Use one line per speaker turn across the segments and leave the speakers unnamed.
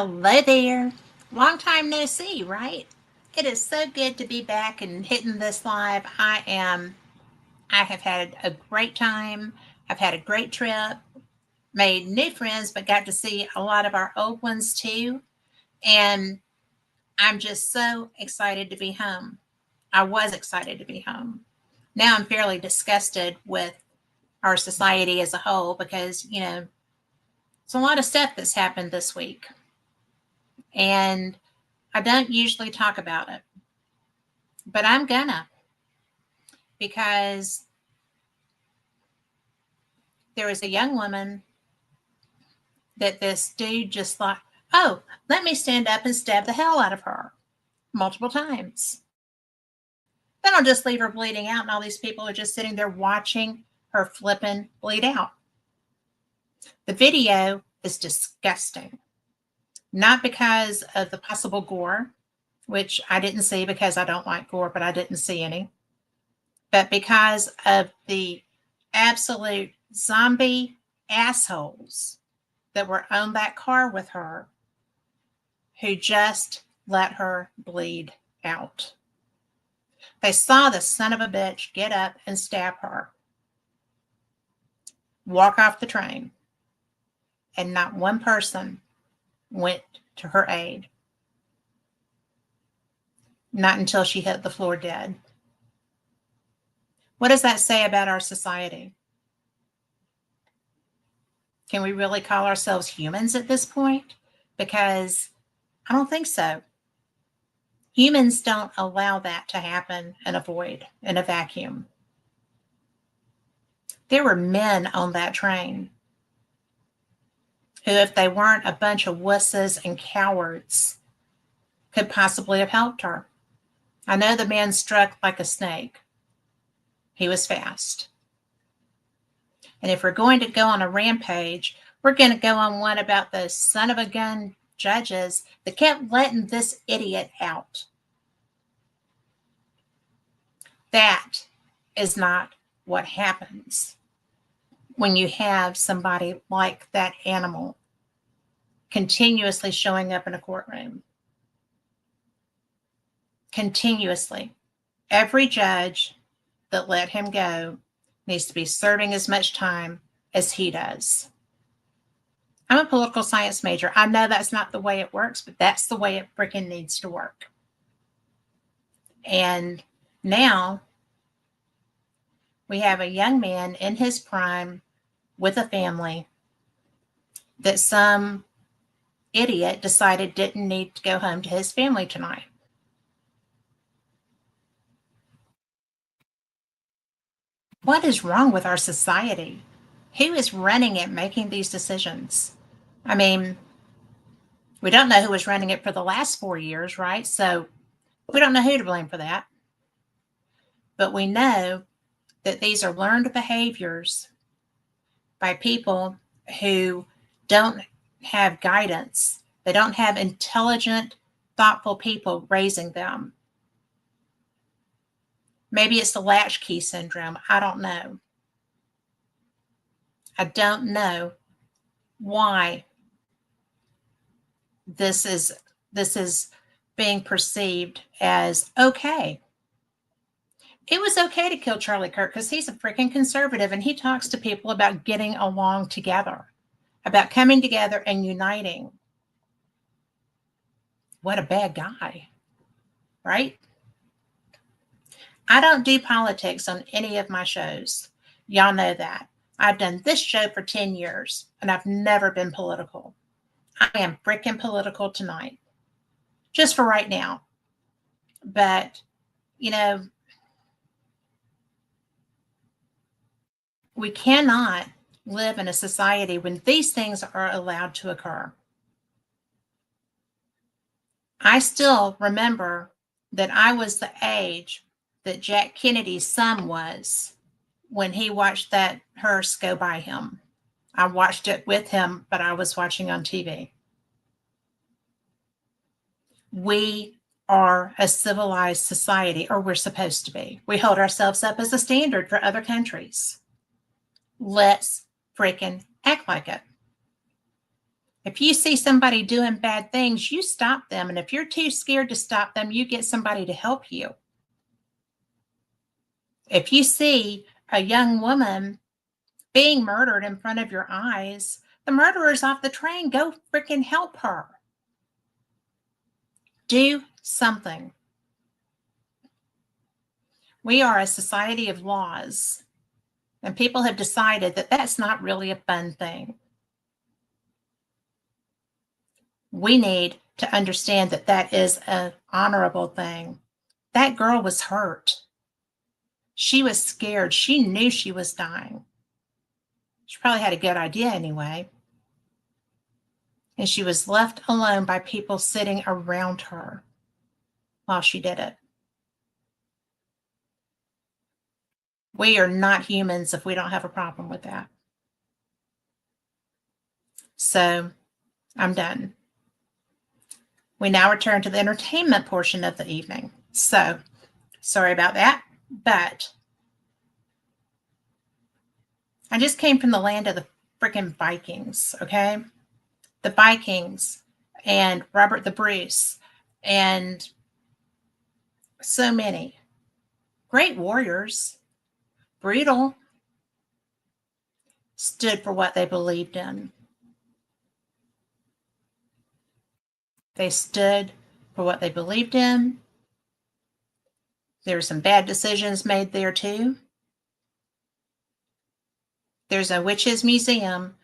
Hello there. Long time no see, right? It is so good to be back and hitting this live. I have had a great time. I've had a great trip, made new friends, but got to see a lot of our old ones too. And I'm just so excited to be home. I was excited to be home. Now I'm fairly disgusted with our society as a whole because, it's a lot of stuff that's happened this week. And I don't usually talk about it, but I'm gonna because there was a young woman that this dude just thought, oh, let me stand up and stab the hell out of her multiple times. Then I'll just leave her bleeding out, and all these people are just sitting there watching her flipping bleed out. The video is disgusting, not because of the possible gore, which I didn't see because I don't like gore, but I didn't see any, but because of the absolute zombie assholes that were on that car with her who just let her bleed out. They saw the son of a bitch get up and stab her, walk off the train, and not one person went to her aid. Not until she hit the floor dead. What does that say about our society? Can we really call ourselves humans at this point? Because I don't think so. Humans don't allow that to happen in a void, in a vacuum. There were men on that train who, if they weren't a bunch of wusses and cowards, could possibly have helped her. I know the man struck like a snake. He was fast. And if we're going to go on a rampage, we're going to go on one about those son of a gun judges that kept letting this idiot out. That is not what happens when you have somebody like that animal continuously showing up in a courtroom. Continuously. Every judge that let him go needs to be serving as much time as he does. I'm a political science major. I know that's not the way it works, but that's the way it freaking needs to work. And now we have a young man in his prime with a family that some idiot decided didn't need to go home to his family tonight. What is wrong with our society? Who is running it, making these decisions? I mean, we don't know who was running it for the last 4 years, right? So we don't know who to blame for that. But we know that these are learned behaviors by people who don't have guidance. They don't have intelligent, thoughtful people raising them. Maybe it's the latchkey syndrome. I don't know. I don't know why this is being perceived as okay. It was okay to kill Charlie Kirk because he's a freaking conservative and he talks to people about getting along together, about coming together and uniting. What a bad guy, right? I don't do politics on any of my shows. Y'all know that. I've done this show for 10 years and I've never been political. I am freaking political tonight, just for right now. But, we cannot live in a society when these things are allowed to occur. I still remember that I was the age that Jack Kennedy's son was when he watched that hearse go by him. I watched it with him, but I was watching on TV. We are a civilized society, or we're supposed to be. We hold ourselves up as a standard for other countries. Let's freaking act like it. If you see somebody doing bad things, you stop them. And if you're too scared to stop them, you get somebody to help you. If you see a young woman being murdered in front of your eyes, the murderer's off the train. Go freaking help her. Do something. We are a society of laws, and people have decided that that's not really a fun thing. We need to understand that that is an honorable thing. That girl was hurt. She was scared. She knew she was dying. She probably had a good idea anyway. And she was left alone by people sitting around her while she did it. We are not humans if we don't have a problem with that. So I'm done. We now return to the entertainment portion of the evening. So sorry about that, but I just came from the land of the freaking Vikings, okay? The Vikings and Robert the Bruce and so many great warriors, brutal, stood for what they believed in. They stood for what they believed in. There were some bad decisions made there too. There's a witches museum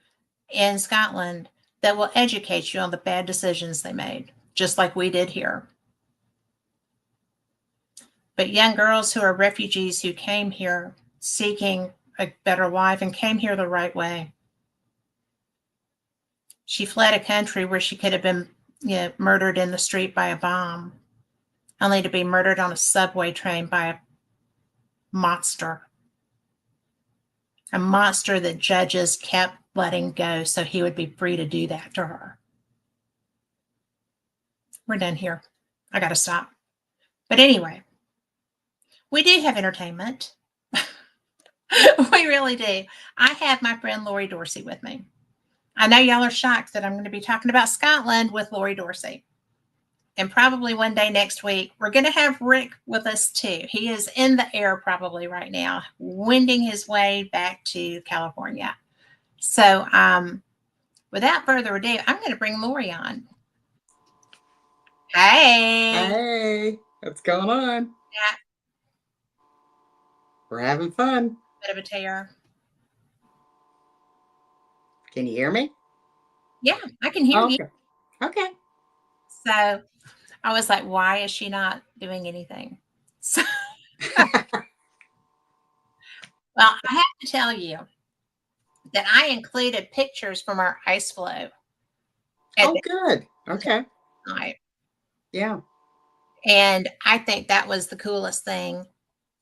in Scotland that will educate you on the bad decisions they made, just like we did here. But young girls who are refugees who came here seeking a better life and came here the right way. She fled a country where she could have been, murdered in the street by a bomb, only to be murdered on a subway train by a monster that judges kept letting go so he would be free to do that to her. We're done here. I got to stop. But anyway, we do have entertainment. We really do. I have my friend Lori Dorsey with me. I know y'all are shocked that I'm going to be talking about Scotland with Lori Dorsey. And probably one day next week, we're going to have Rick with us too. He is in the air probably right now, wending his way back to California. So without further ado, I'm going to bring Lori on. Hey.
Hey, what's going on?
Yeah.
We're having fun.
Bit of a tear.
Can you hear me?
Yeah, I can hear you.
Okay.
So I was like, why is she not doing anything? So, well, I have to tell you that I included pictures from our ice floe.
Oh, good. Okay.
Night.
Yeah.
And I think that was the coolest thing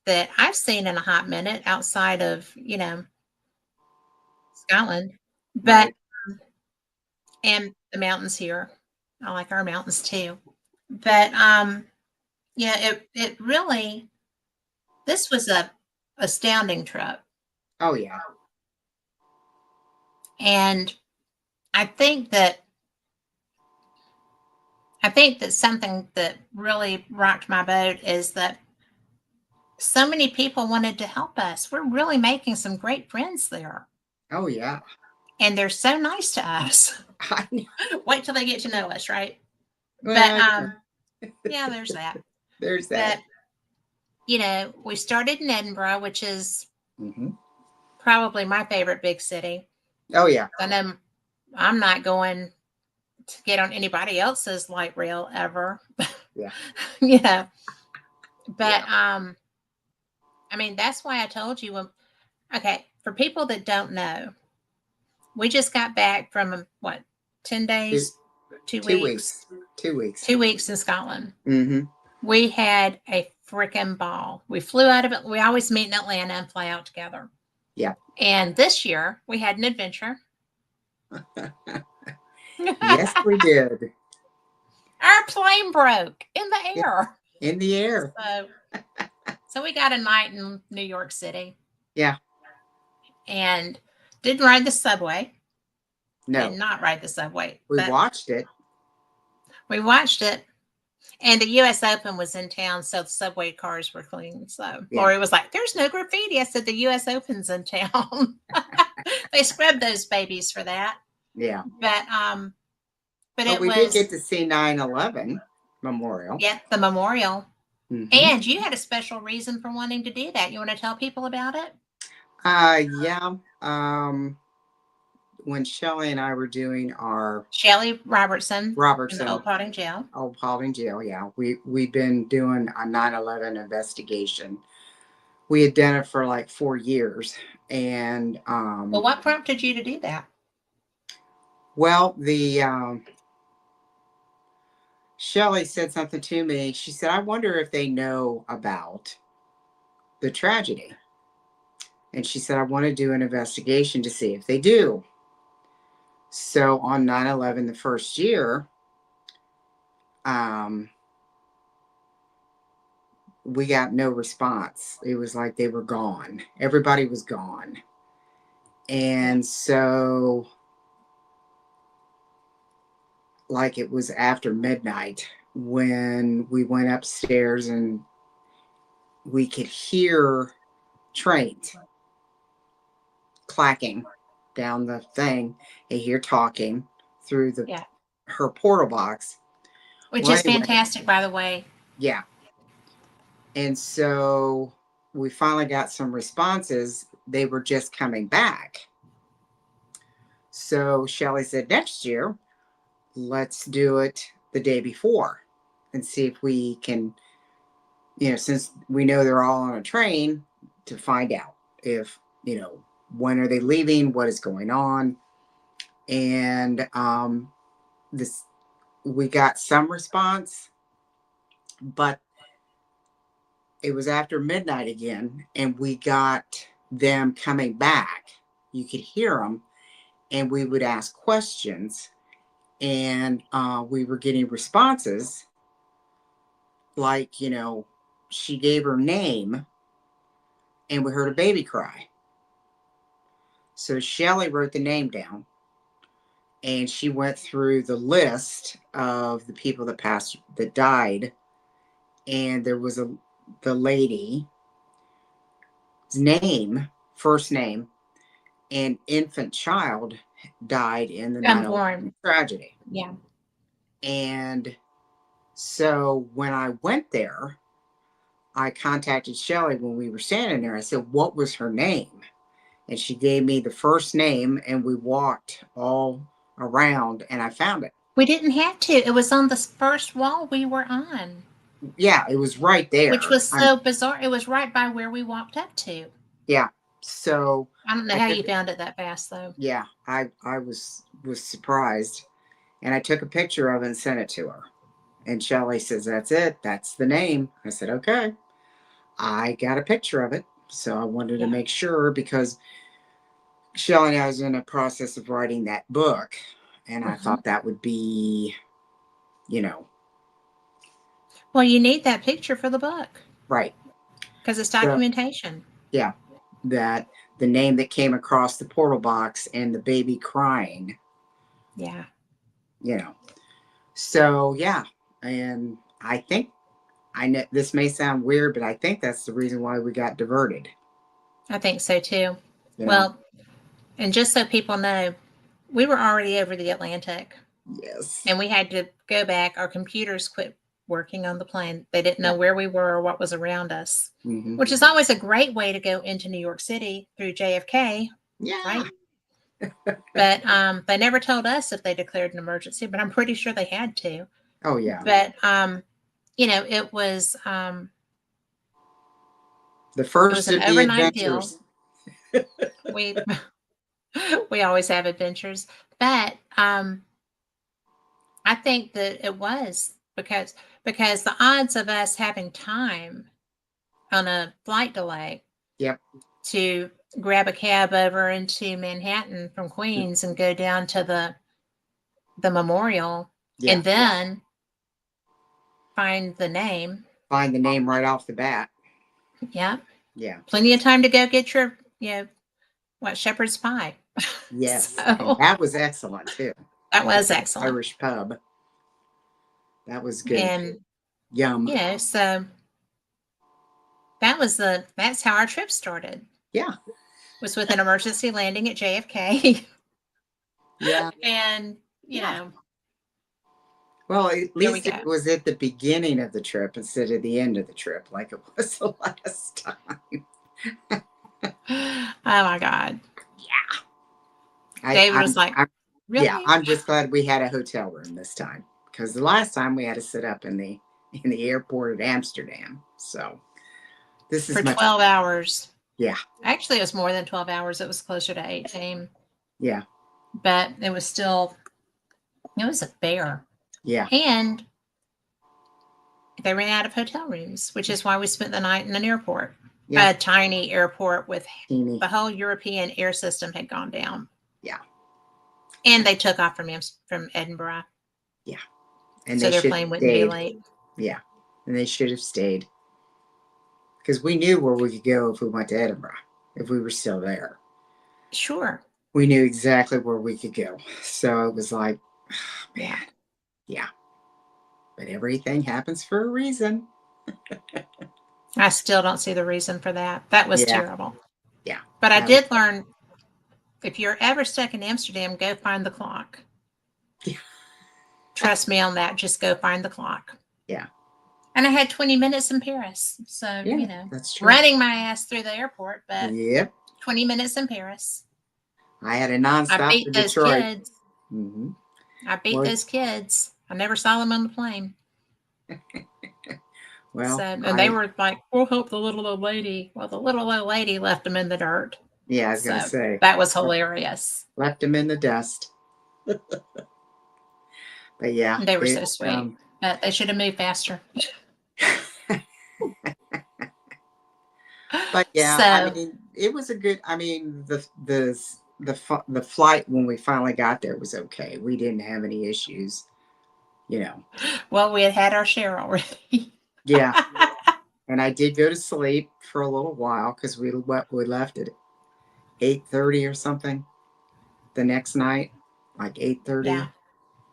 that I've seen in a hot minute outside of, Scotland. But
Right.
and the mountains here. I like our mountains too. But it really, this was a astounding trip.
Oh, yeah.
And I think that something that really rocked my boat is that so many people wanted to help us. We're really making some great friends there.
Oh, yeah.
And they're so nice to us.
I know.
Wait till they get to know us, right?
Well,
But yeah, there's that.
There's that.
But, we started in Edinburgh, which is
Mm-hmm.
probably my favorite big city.
Oh, yeah.
I know I'm not going to get on anybody else's light rail ever.
Yeah.
But I mean, that's why I told you okay, for people that don't know, we just got back from 10 days, 2 weeks.
2 weeks.
2 weeks in Scotland.
Mm-hmm.
We had a freaking ball. We flew out of it. We always meet in Atlanta and fly out together.
Yeah.
And this year we had an adventure.
Yes, we did.
Our plane broke in the air.
In the air.
So we got a night in New York City.
Yeah.
And didn't ride the subway.
No,
did not ride the subway.
we
But
watched it.
we watched it. And the U.S. Open was in town, so the subway cars were clean. So
Yeah.
Lori was like, "There's no graffiti." I said, "The U.S. Open's in town." They scrubbed those babies for that.
Yeah.
But it
we did
was
get to see 9/11 Memorial.
the memorial.
Mhm.
And you had a special reason for wanting to do that. You want to tell people about it?
Yeah. When Shelley and I were doing our
Shelley Robertson in the Old
Robertson
Potting Jail.
Old Paulding Jail, yeah, we've been doing a 9/11 investigation. We had done it for like 4 years, and
Well, what prompted you to do that?
well, the Shelley said something to me. She said, "I wonder if they know about the tragedy." And she said, "I want to do an investigation to see if they do." So on 9/11, the first year, we got no response. It was like they were gone. Everybody was gone. And so, like, it was after midnight when we went upstairs and we could hear trains clacking down the thing. You hear talking through her portal box.
Which
Well,
is
anyway,
fantastic, by the way.
yeah. And so we finally got some responses. They were just coming back. So Shelley said, next year, let's do it the day before and see if we can, since we know they're all on a train, to find out if, when are they leaving, what is going on. And we got some response, but it was after midnight again, and we got them coming back. You could hear them, and we would ask questions, and we were getting responses like, she gave her name, and we heard a baby cry. So Shelley wrote the name down, and she went through the list of the people that died, and there was the lady's name, first name, and infant child died in the 9/11 tragedy.
Yeah.
And so when I went there, I contacted Shelley when we were standing there. I said, what was her name? And she gave me the first name, and we walked all around, and I found it.
We didn't have to. It was on the first wall we were on.
Yeah, it was right there.
Which was so bizarre. It was right by where we walked up to.
Yeah. So
I don't know how you found it that fast, though.
Yeah, I was surprised, and I took a picture of it and sent it to her. And Shelley says, "That's it. That's the name." I said, "Okay." I got a picture of it, so I wanted to make sure, because Shelley and I was in a process of writing that book, and I thought that would be,
Well, you need that picture for the book.
Right.
Because it's documentation.
Yeah. That the name that came across the portal box and the baby crying.
Yeah.
So, yeah. And I think, I know this may sound weird, but I think that's the reason why we got diverted.
I think so, too. Well, and just so people know, we were already over the Atlantic.
Yes.
And we had to go back. Our computers quit working on the plane. They didn't know where we were or what was around us, which is always a great way to go into New York City through JFK.
Yeah.
Right. But they never told us if they declared an emergency, but I'm pretty sure they had to.
Oh, yeah.
But, it was
the first
of the adventures. We always have adventures, but I think that it was because the odds of us having time on a flight delay to grab a cab over into Manhattan from Queens and go down to the memorial and then find the name
right off the bat.
Yeah.
Yeah.
Plenty of time to go get your, shepherd's pie.
Yes. And
So
that was excellent too.
that was excellent.
Irish pub. That was good.
And,
Yum.
so that's how our trip started.
Yeah.
Was with an emergency landing at JFK.
Yeah.
And,
Well, at
there we
least
go.
it was at the beginning of the trip instead of the end of the trip, like it was the last time.
Oh my God.
Yeah.
David was like,
yeah,
really?
I'm just glad we had a hotel room this time because the last time we had to sit up in the airport at Amsterdam. So this is
For
much.
12 hours.
Yeah.
Actually, it was more than 12 hours. It was closer to 18.
Yeah.
But it was a bear.
Yeah.
And they ran out of hotel rooms, which is why we spent the night in an airport.
Yeah.
A tiny airport with
Teeny.
the whole European air system had gone down.
Yeah.
And they took off from Edinburgh.
Yeah. And
so
they
their
should
plane
have
wouldn't be
stayed.
late.
Yeah. And they should have stayed. Because we knew where we could go if we went to Edinburgh, if we were still there.
Sure.
We knew exactly where we could go. So it was like, oh, man. Yeah. But everything happens for a reason.
I still don't see the reason for that. That was terrible.
Yeah.
But I did learn, if you're ever stuck in Amsterdam, go find the clock.
Yeah.
Trust me on that. Just go find the clock.
Yeah.
And I had 20 minutes in Paris. So,
that's true.
running my ass through the airport, but
Yep.
20 minutes in Paris.
I had a nonstop
I beat
to
those
Detroit.
kids.
Mm-hmm.
I beat those kids. I never saw them on the plane.
Well,
and they were like, we'll help the little old lady. Well, the little old lady left them in the dirt.
Yeah, I was going to say.
That was hilarious.
Left them in the dust. But yeah.
They were so sweet. But they should have moved faster.
But yeah, I mean, it was a good, I mean, the flight when we finally got there was okay. We didn't have any issues,
Well, we had our share already.
Yeah. And I did go to sleep for a little while because we left at 8:30 or something the next night, like 8:30,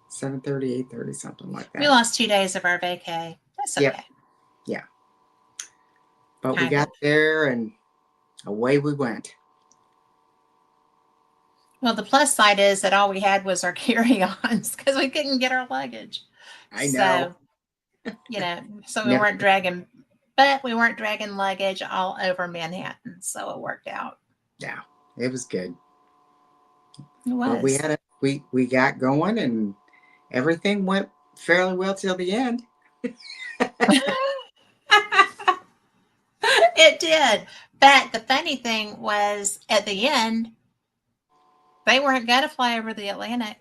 7:30, 8:30, something like that.
We lost 2 days of our vacay. That's okay.
Yep. Yeah. But we got there and away we went.
Well, the plus side is that all we had was our carry-ons because we couldn't get our luggage.
I know.
So we weren't dragging, luggage all over Manhattan. So it worked out. Yeah.
It was good.
It was.
But we got going and everything went fairly well till the end.
It did. But the funny thing was at the end, they weren't going to fly over the Atlantic.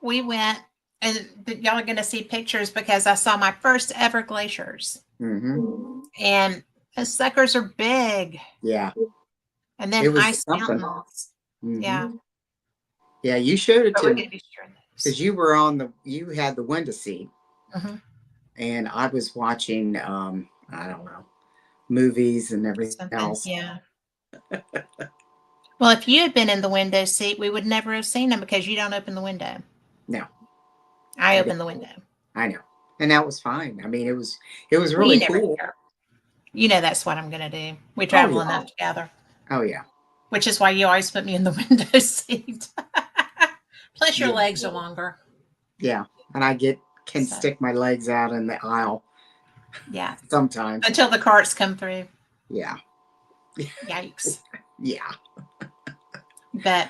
We went, and y'all are going to see pictures because I saw my first ever glaciers.
Mm-hmm.
And the suckers are big.
Yeah.
And then ice mountains.
Mm-hmm.
Yeah.
Yeah, you showed it to me because you had the window seat.
Mm-hmm.
And I was watching, I don't know, movies and everything else.
Yeah. Well, if you had been in the window seat, we would never have seen them because you don't open the window.
No.
I opened the window.
I know. And that was fine. I mean, it was really cool.
That's what I'm going to do. We travel enough together.
Oh, yeah.
Which is why you always put me in the window seat. Plus your legs are longer.
Yeah. And I can stick my legs out in the aisle.
Yeah.
Sometimes.
Until the carts come through.
Yeah.
Yikes.
Yeah.
But,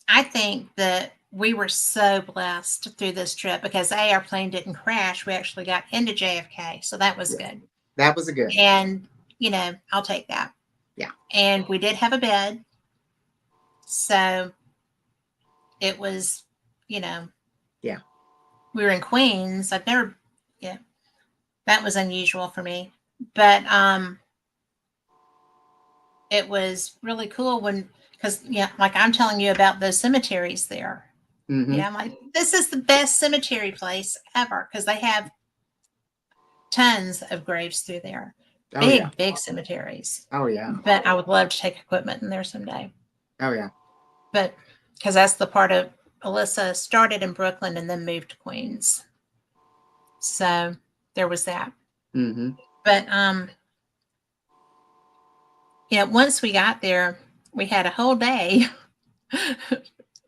I think that we were so blessed through this trip because our plane didn't crash. We actually got into JFK. So that was good.
That was a good.
And, I'll take that.
Yeah.
And we did have a bed. So it was, Yeah. We were in Queens. That was unusual for me. But it was really cool because like I'm telling you about those cemeteries there.
Mm-hmm.
I'm like, this is the best cemetery place ever because they have tons of graves through there.
Oh yeah.
Big cemeteries.
Oh yeah.
But I would love to take equipment in there someday.
Oh yeah.
But because that's the part of Alyssa started in Brooklyn and then moved to Queens. So there was that.
Mm-hmm.
But once we got there, we had a whole day.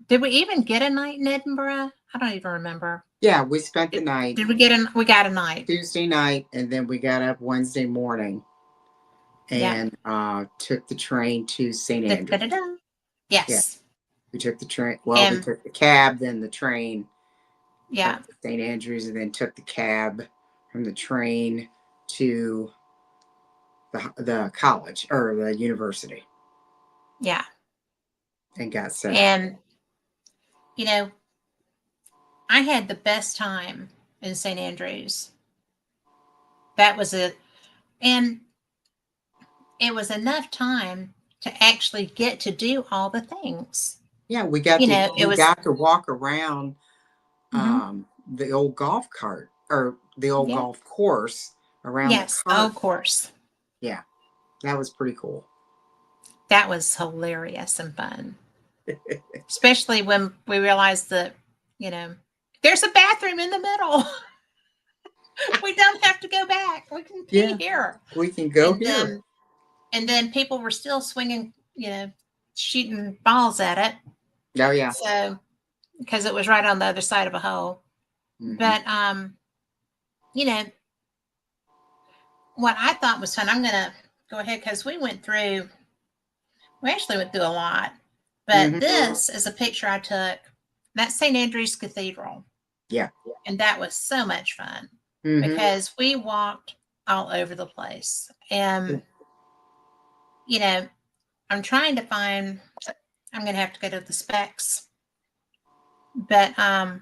Did we even get a night in Edinburgh? I don't even remember.
Yeah, we spent the night.
Did we get we got a night.
Tuesday night, and then we got up Wednesday morning and took the train to St. Andrews.
Da-da-da-da.
Yeah,
Yes.
we took the train. Well, we took the cab, then the train.
Yeah.
St. Andrews, and then took the cab from the train to the college or the university.
Yeah.
And got set up.
And I had the best time in St. Andrews. That was it. And it was enough time to actually get to do all the things.
Yeah, we got got to walk around the old golf cart or the old golf course around the cart.
Of course.
Yeah, that was pretty cool.
That was hilarious and fun. Especially when we realized that, there's a bathroom in the middle. We don't have to go back. We can pee here.
We can go here.
And then people were still swinging, shooting balls at it.
Oh, yeah.
So, because it was right on the other side of a hole. Mm-hmm. But, what I thought was fun, I'm going to go ahead because we actually went through a lot. But this is a picture I took. That's St. Andrew's Cathedral.
Yeah.
And that was so much fun because we walked all over the place. And, I'm trying to find, I'm going to have to go to the specs. But I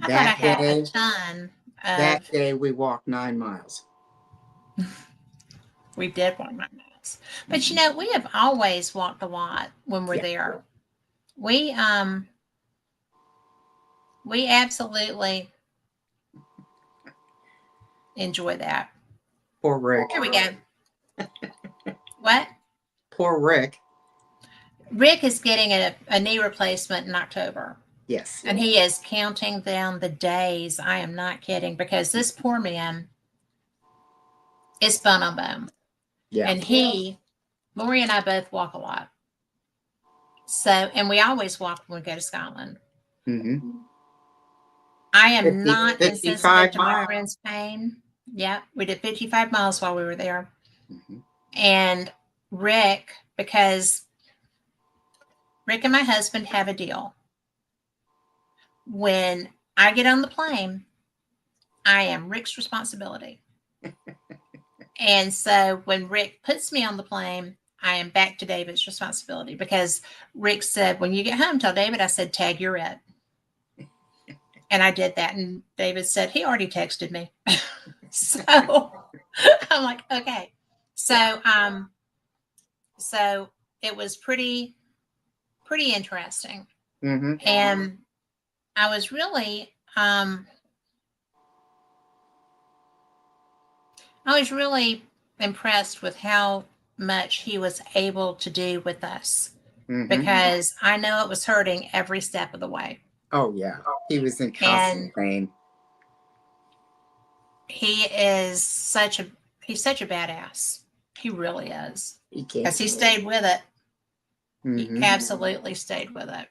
thought I had a ton of.
That day we walked 9 miles.
We did walk 9 miles. But we have always walked a lot when we're there. We absolutely enjoy that.
Poor Rick.
Here we go. What?
Poor Rick.
Rick is getting a knee replacement in October.
Yes.
And he is counting down the days. I am not kidding, because this poor man is bone on bone. Yeah. And Lori and I both walk a lot. So, and we always walk when we go to Scotland. Mm-hmm. I am not insensitive to my friend's pain. Yeah, we did 55 miles while we were there. Mm-hmm. And Rick, because Rick and my husband have a deal. When I get on the plane, I am Rick's responsibility. And so when Rick puts me on the plane, I am back to David's responsibility, because Rick said, when you get home, tell David I said, tag, you're it. And I did that. And David said, he already texted me. So I'm like, okay. So, so it was pretty interesting. Mm-hmm. And I was really impressed with how much he was able to do with us, because I know it was hurting every step of the way.
Oh yeah, he was in constant pain.
He's such a badass. He really is. Because he stayed with it. Mm-hmm. He absolutely stayed with it.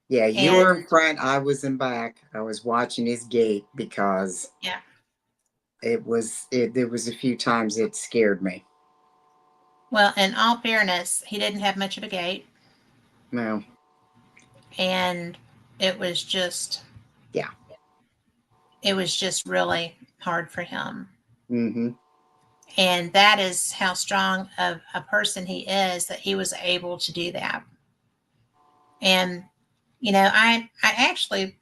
Yeah, you were in front, I was in back. I was watching his gait, because there was a few times it scared me.
Well, in all fairness, he didn't have much of a gait.
No.
And it was just really hard for him. Mm-hmm. And that is how strong of a person he is, that he was able to do that. And, I actually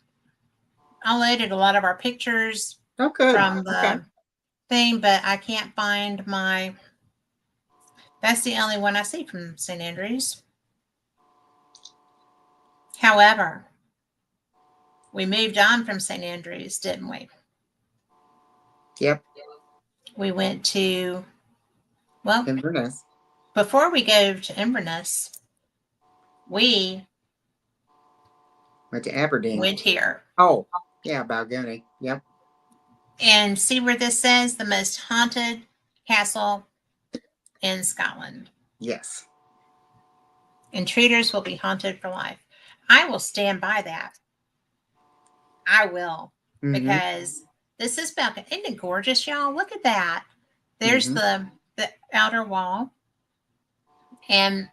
loaded a lot of our pictures from the thing, but I can't find that's the only one I see from St. Andrews. However, we moved on from St. Andrews, didn't we?
Yep.
We went to, well,
Inverness.
before we go to Inverness, we
Went to Aberdeen.
went here.
Oh, yeah, Balgony. Yep.
And see where this says the most haunted castle in Scotland.
Yes.
Intruders will be haunted for life. I will stand by that. I will.
Mm-hmm.
Because this is Balcony. Isn't it gorgeous, y'all? Look at that. There's
Mm-hmm.
the outer wall. And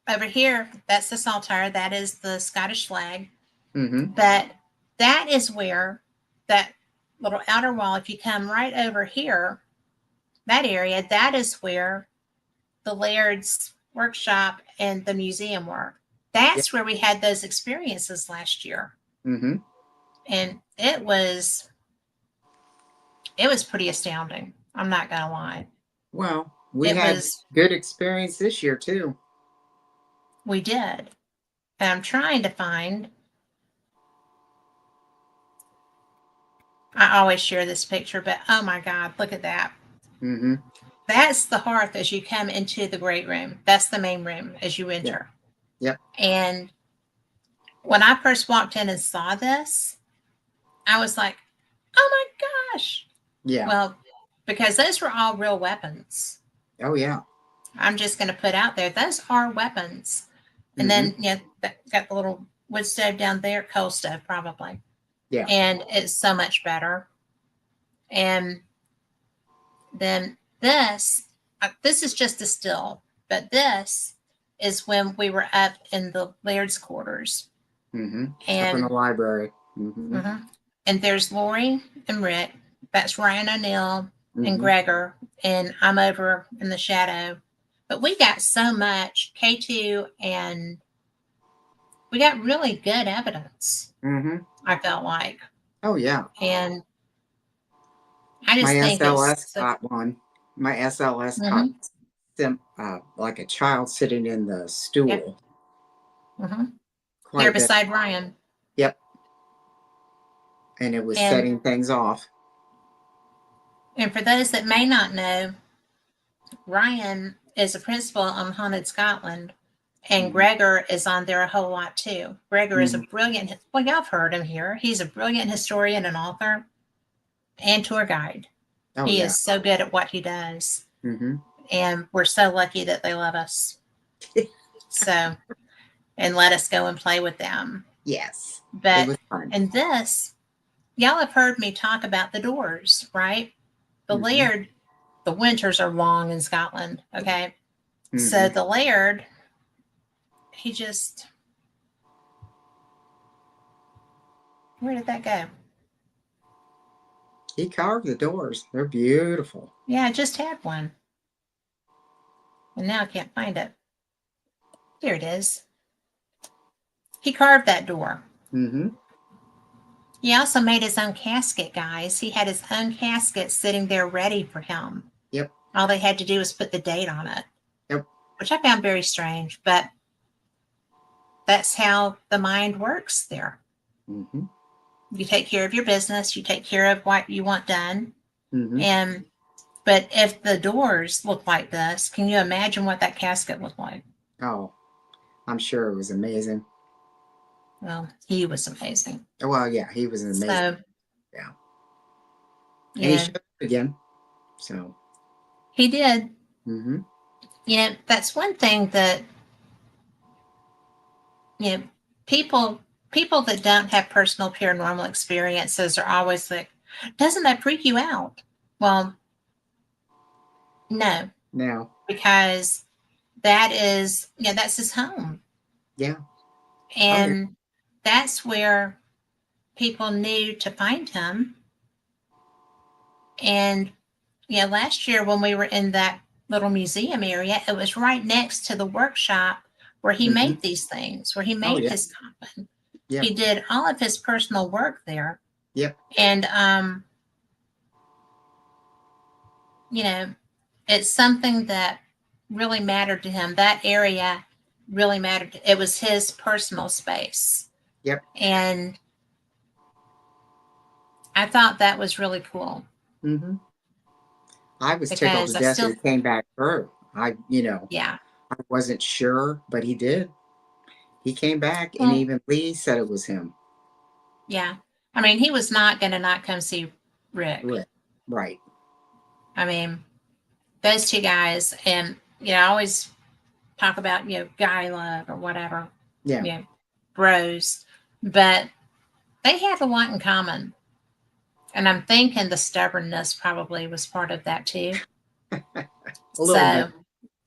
over here, that's the Saltire. That is the Scottish flag.
Mm-hmm.
But that is where that little outer wall, if you come right over here, that area, that is where the Laird's workshop and the museum were. That's where we had those experiences last year.
Mm-hmm.
And it was pretty astounding. I'm not going to lie.
Well, we had good experience this year too.
We did. And I'm trying to find. I always share this picture, but oh my God, look at that.
Mm-hmm.
That's the hearth as you come into the great room. That's the main room as you enter.
Yep.
And when I first walked in and saw this, I was like, oh my gosh.
Yeah.
Well, because those were all real weapons.
Oh, yeah.
I'm just going to put out there, those are weapons. And then, got the little wood stove down there, coal stove probably.
Yeah.
And it's so much better. And then this is just a still, but this is when we were up in the Laird's quarters.
Mm-hmm.
And
up in the library. Mm-hmm.
Mm-hmm. And there's Lori and Rick. That's Ryan O'Neill and Gregor. And I'm over in the shadow. But we got so much K2, and we got really good evidence.
Mm-hmm.
I felt like.
Oh, yeah.
And I just
my
think
SLS caught one. My SLS caught like a child sitting in the stool.
Yep. Mm-hmm.
Quite
here beside Ryan.
Yep. And it was setting things off.
And for those that may not know, Ryan is a principal on Haunted Scotland, and Gregor is on there a whole lot too. Gregor is a brilliant, well, y'all have heard him here. He's a brilliant historian and author and tour guide. He is so good at what he does.
Mm-hmm.
And we're so lucky that they love us. So, and let us go and play with them.
Yes.
But, it was fun. And this, y'all have heard me talk about the doors, right? The Laird, the winters are long in Scotland, okay? So the Laird, he just, where did that go?
He carved the doors. They're beautiful.
Yeah, I just had one. And now I can't find it. Here it is. He carved that door.
Mm-hmm.
He also made his own casket, guys. He had his own casket sitting there ready for him.
Yep.
All they had to do was put the date on it.
Yep.
Which I found very strange, but that's how the mind works there.
Mm-hmm.
You take care of your business. You take care of what you want done.
Mm-hmm.
But if the doors look like this, can you imagine what that casket looked like?
Oh, I'm sure it was amazing.
Well, he was amazing.
Well, yeah, he was amazing. So, yeah. And he showed it again. So
he did.
Mm-hmm.
You know, that's one thing that, you know, people that don't have personal paranormal experiences are always like, doesn't that freak you out? Well, no.
No.
Because that is, you know, that's his home.
Yeah.
And that's where people knew to find him. And, you know, last year when we were in that little museum area, it was right next to the workshop where he made these things, where he made his coffin. Yep. He did all of his personal work there.
Yep.
And, you know, it's something that really mattered to him. That area really mattered. It was his personal space.
Yep.
And I thought that was really cool.
Mm-hmm. I was tickled to
because I
death that
still,
he came back through.
yeah,
I wasn't sure, but he did. He came back, and
well,
even Lee said it was him.
yeah. I mean, he was not going to not come see Rick.
Right. Right.
I mean, those two guys, and I always talk about guy love or whatever,
Yeah.
you know, bros, but they have a lot in common. And I'm thinking the stubbornness probably was part of that too.
A little bit.
So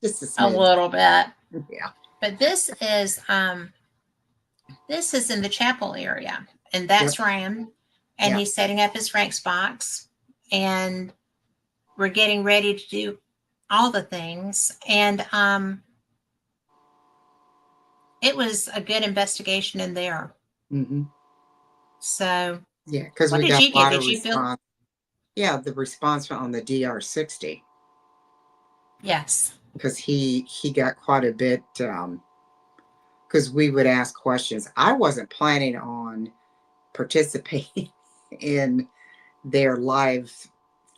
Just a
a
smidge.
little bit.
Yeah.
But this is in the chapel area, and
Yep.
that's Ryan, and
Yeah.
he's setting up his Frank's box, and we're getting ready to do all the things, and it was a good investigation in there.
Mm-hmm.
So
Yeah, because
what
we
did
got
you
a
get?
lot of
Did you feel?
response. Yeah, the response on the DR60,
Yes.
because he got quite a bit. Because we would ask questions. I wasn't planning on participating in their live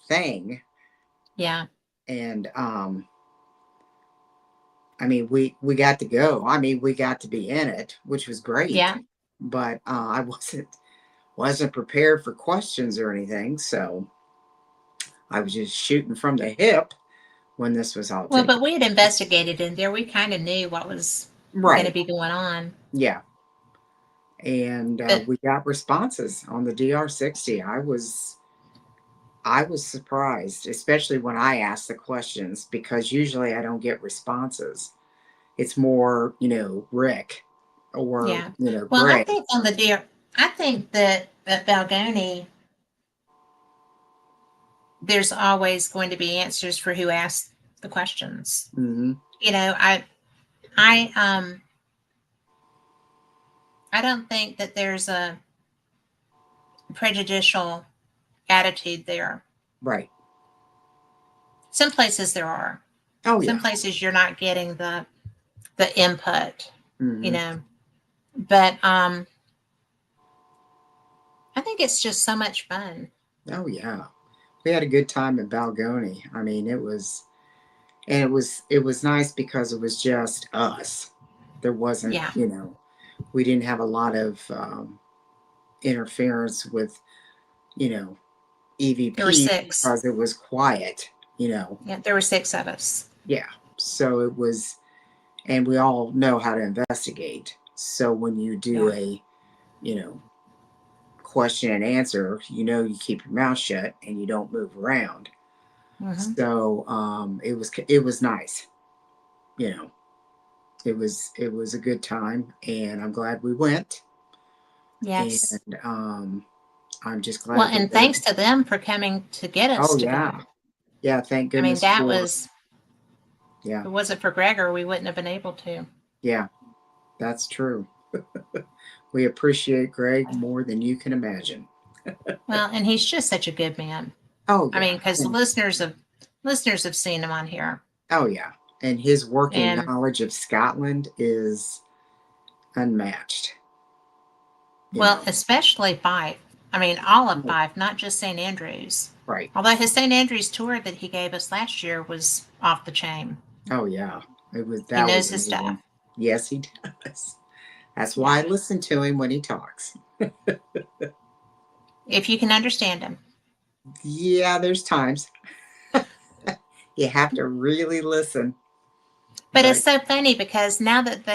thing,
Yeah.
and I mean, we got to go. I mean, we got to be in it, which was great.
Yeah.
But I wasn't prepared for questions or anything, so I was just shooting from the hip when this was all
Well,
taken.
but we had investigated in there. We kind of knew what was going to
Right.
be going on.
Yeah. And
But
we got responses on the DR60. I was surprised, especially when I asked the questions, because usually I don't get responses. It's more, Rick or,
yeah. Well, I
Greg.
think on the deer, I think that at Balgoni, there's always going to be answers for who asked the questions.
Hmm.
I I don't think that there's a prejudicial attitude there.
Right.
Some places there are.
Oh,
Some
yeah.
places you're not getting the input, you
Hmm.
know. But I think it's just so much fun.
Oh, yeah. We had a good time at Balgoni. I mean, it was nice because it was just us. There wasn't,
Yeah.
we didn't have a lot of interference with, you know,
There were
EVP
six.
because it was quiet.
Yeah, there were six of us.
Yeah. So it was, and we all know how to investigate. So when you do
Yeah.
a, you know, question and answer, you keep your mouth shut and you don't move around.
Hmm.
So it was nice. You know, it was a good time, and I'm glad we went.
Yes.
And I'm just
Well,
glad that
and thanks to them for coming to get us
oh
to
yeah,
go.
yeah. Thank
I mean,
goodness
that
for
was,
yeah,
if it wasn't for Gregor, we wouldn't have been able to.
yeah. That's true. We appreciate Greg more than you can imagine.
Well, and he's just such a good man.
Oh
I
yeah,
mean, because
and
listeners have seen him on here,
oh yeah, and his working
and
knowledge of Scotland is unmatched. You
well,
know,
especially Fife. I mean, all of Fife, not just St. Andrews.
right?
Although his St. Andrews tour that he gave us last year was off the chain.
Oh yeah, it was
He
that was
knows his stuff.
amazing. Yes, he does. That's why I
Yeah.
listen to him when he talks.
If you can understand him.
Yeah, there's times you have to really listen,
But it's
but
so funny because now that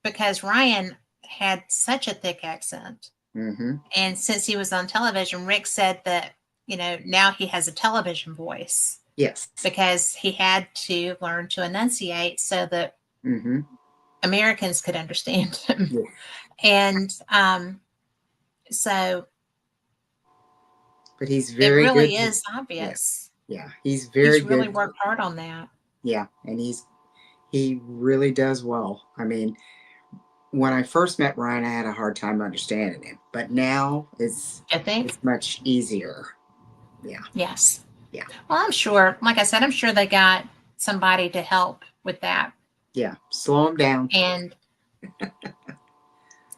because Ryan had such a thick accent.
mm-hmm.
And since he was on television, Rick said that, now he has a television voice
Yes,
because he had to learn to enunciate so that
mm-hmm.
Americans could understand him.
Yeah,
And so
but he's
it
very good.
really is
Yeah,
obvious.
yeah, he's very
He's really
good.
worked hard on that.
Yeah, and he really does well. I mean, when I first met Ryan, I had a hard time understanding him, but now it's
I think.
it's much easier. Yeah,
Yes.
yeah,
Well, I'm sure, like I said, I'm sure they got somebody to help with that.
yeah. Slow him down.
And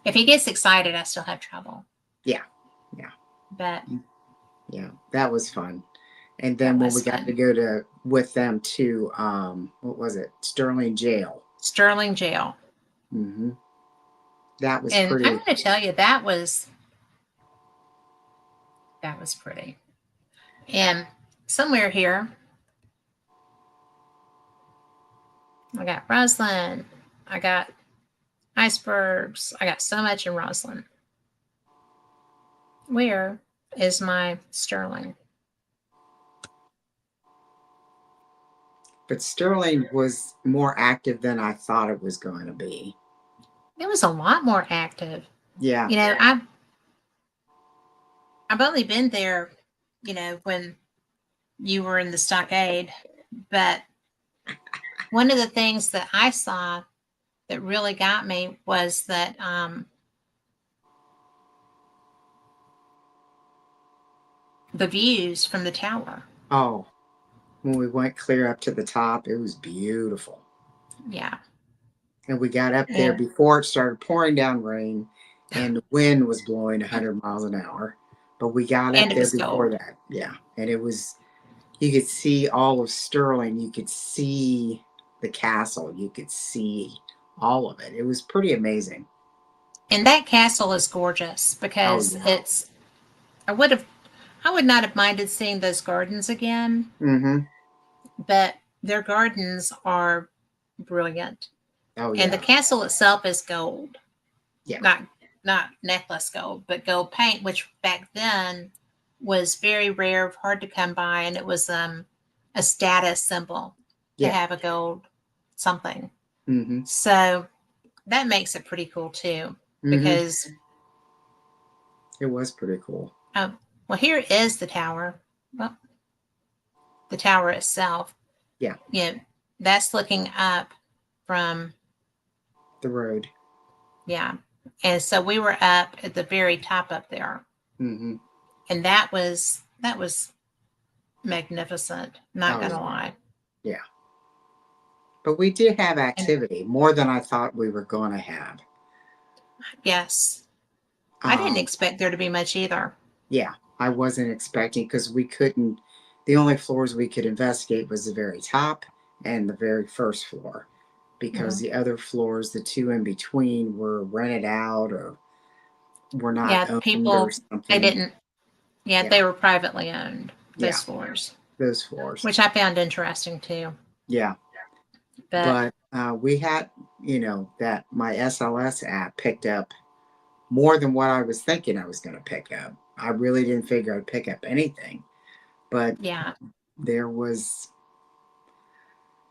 if he gets excited, I still have trouble.
Yeah, yeah,
But
yeah. That was fun. And
That
then when we
was
got
fun.
to go with them to what was it? Sterling Jail.
Sterling Jail.
Mm-hmm. That was
And I'm
pretty.
going to tell you, that was pretty. And somewhere here, I got Roslyn. I got icebergs. I got so much in Roslyn. Where is my Sterling?
But Sterling was more active than I thought it was going to be.
It was a lot more active.
Yeah.
You know, I've only been there, you know, when you were in the stockade, but one of the things that I saw that really got me was that the views from the tower.
Oh, when we went clear up to the top, it was beautiful.
Yeah.
And we got up there
And
before it started pouring down rain and the wind was blowing 100 miles an hour. But we got up
it
there
was
before
gold.
that. Yeah. And it was, you could see all of Sterling. You could see the castle. You could see all of it. It was pretty amazing.
And that castle is gorgeous
Oh,
because
yeah.
it's I would not have minded seeing those gardens again,
Mm-hmm.
but their gardens are brilliant.
Oh,
And the
yeah.
castle itself is gold.
Yeah.
Not necklace gold, but gold paint, which back then was very rare, hard to come by, and it was a status symbol to
Yeah.
have a gold something.
Mm-hmm.
So that makes it pretty cool too,
Mm-hmm.
because
It was pretty cool.
well, here is the tower. Well, the tower itself.
Yeah.
Yeah, that's looking up from
The road.
yeah, and so we were up at the very top up there,
Mm-hmm.
and that was magnificent. Not
Oh,
gonna
yeah.
lie.
Yeah. But we did have
And
activity more than I thought we were going to have.
yes, I didn't
Um,
expect there to be much either.
yeah, I wasn't expecting because we couldn't, the only floors we could investigate was the very top and the very first floor because
Mhm.
the other floors, the two in between, were rented out or were not
Yeah,
owned or
people they
something.
didn't. Yeah,
Yeah,
they were privately owned.
yeah,
Those floors,
those floors.
which I found interesting too.
Yeah,
But
but we had, that my SLS app picked up more than what I was thinking I was going to pick up. I really didn't figure I'd pick up anything, but
yeah,
there was,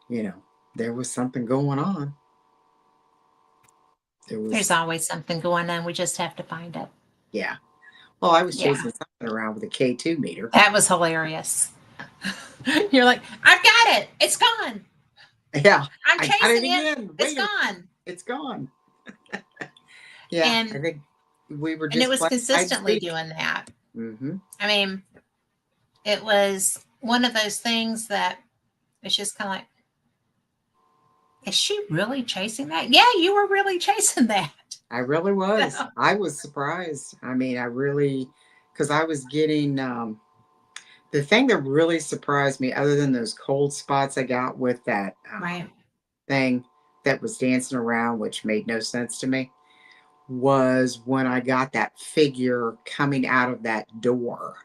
you know, there was something going on. There
there's
was,
always something going on. We just have to find it.
yeah. Well, I was
Yeah,
chasing something around with a K2 meter.
that was hilarious. You're like, I've got it. It's gone.
Yeah,
I'm
I got it
chasing it.
again.
It's
Wait a minute,
gone.
it's gone. Yeah, I
And
think we were
it
just
was
playing hide and
consistently
seek.
doing that.
Mm-hmm.
I mean, it was one of those things that it's just kind of like, is she really chasing that? Yeah, you were really chasing that.
I really was. I was surprised. I mean, I really, because I was getting, the thing that really surprised me, other than those cold spots I got with that
Right.
thing that was dancing around, which made no sense to me, was when I got that figure coming out of that door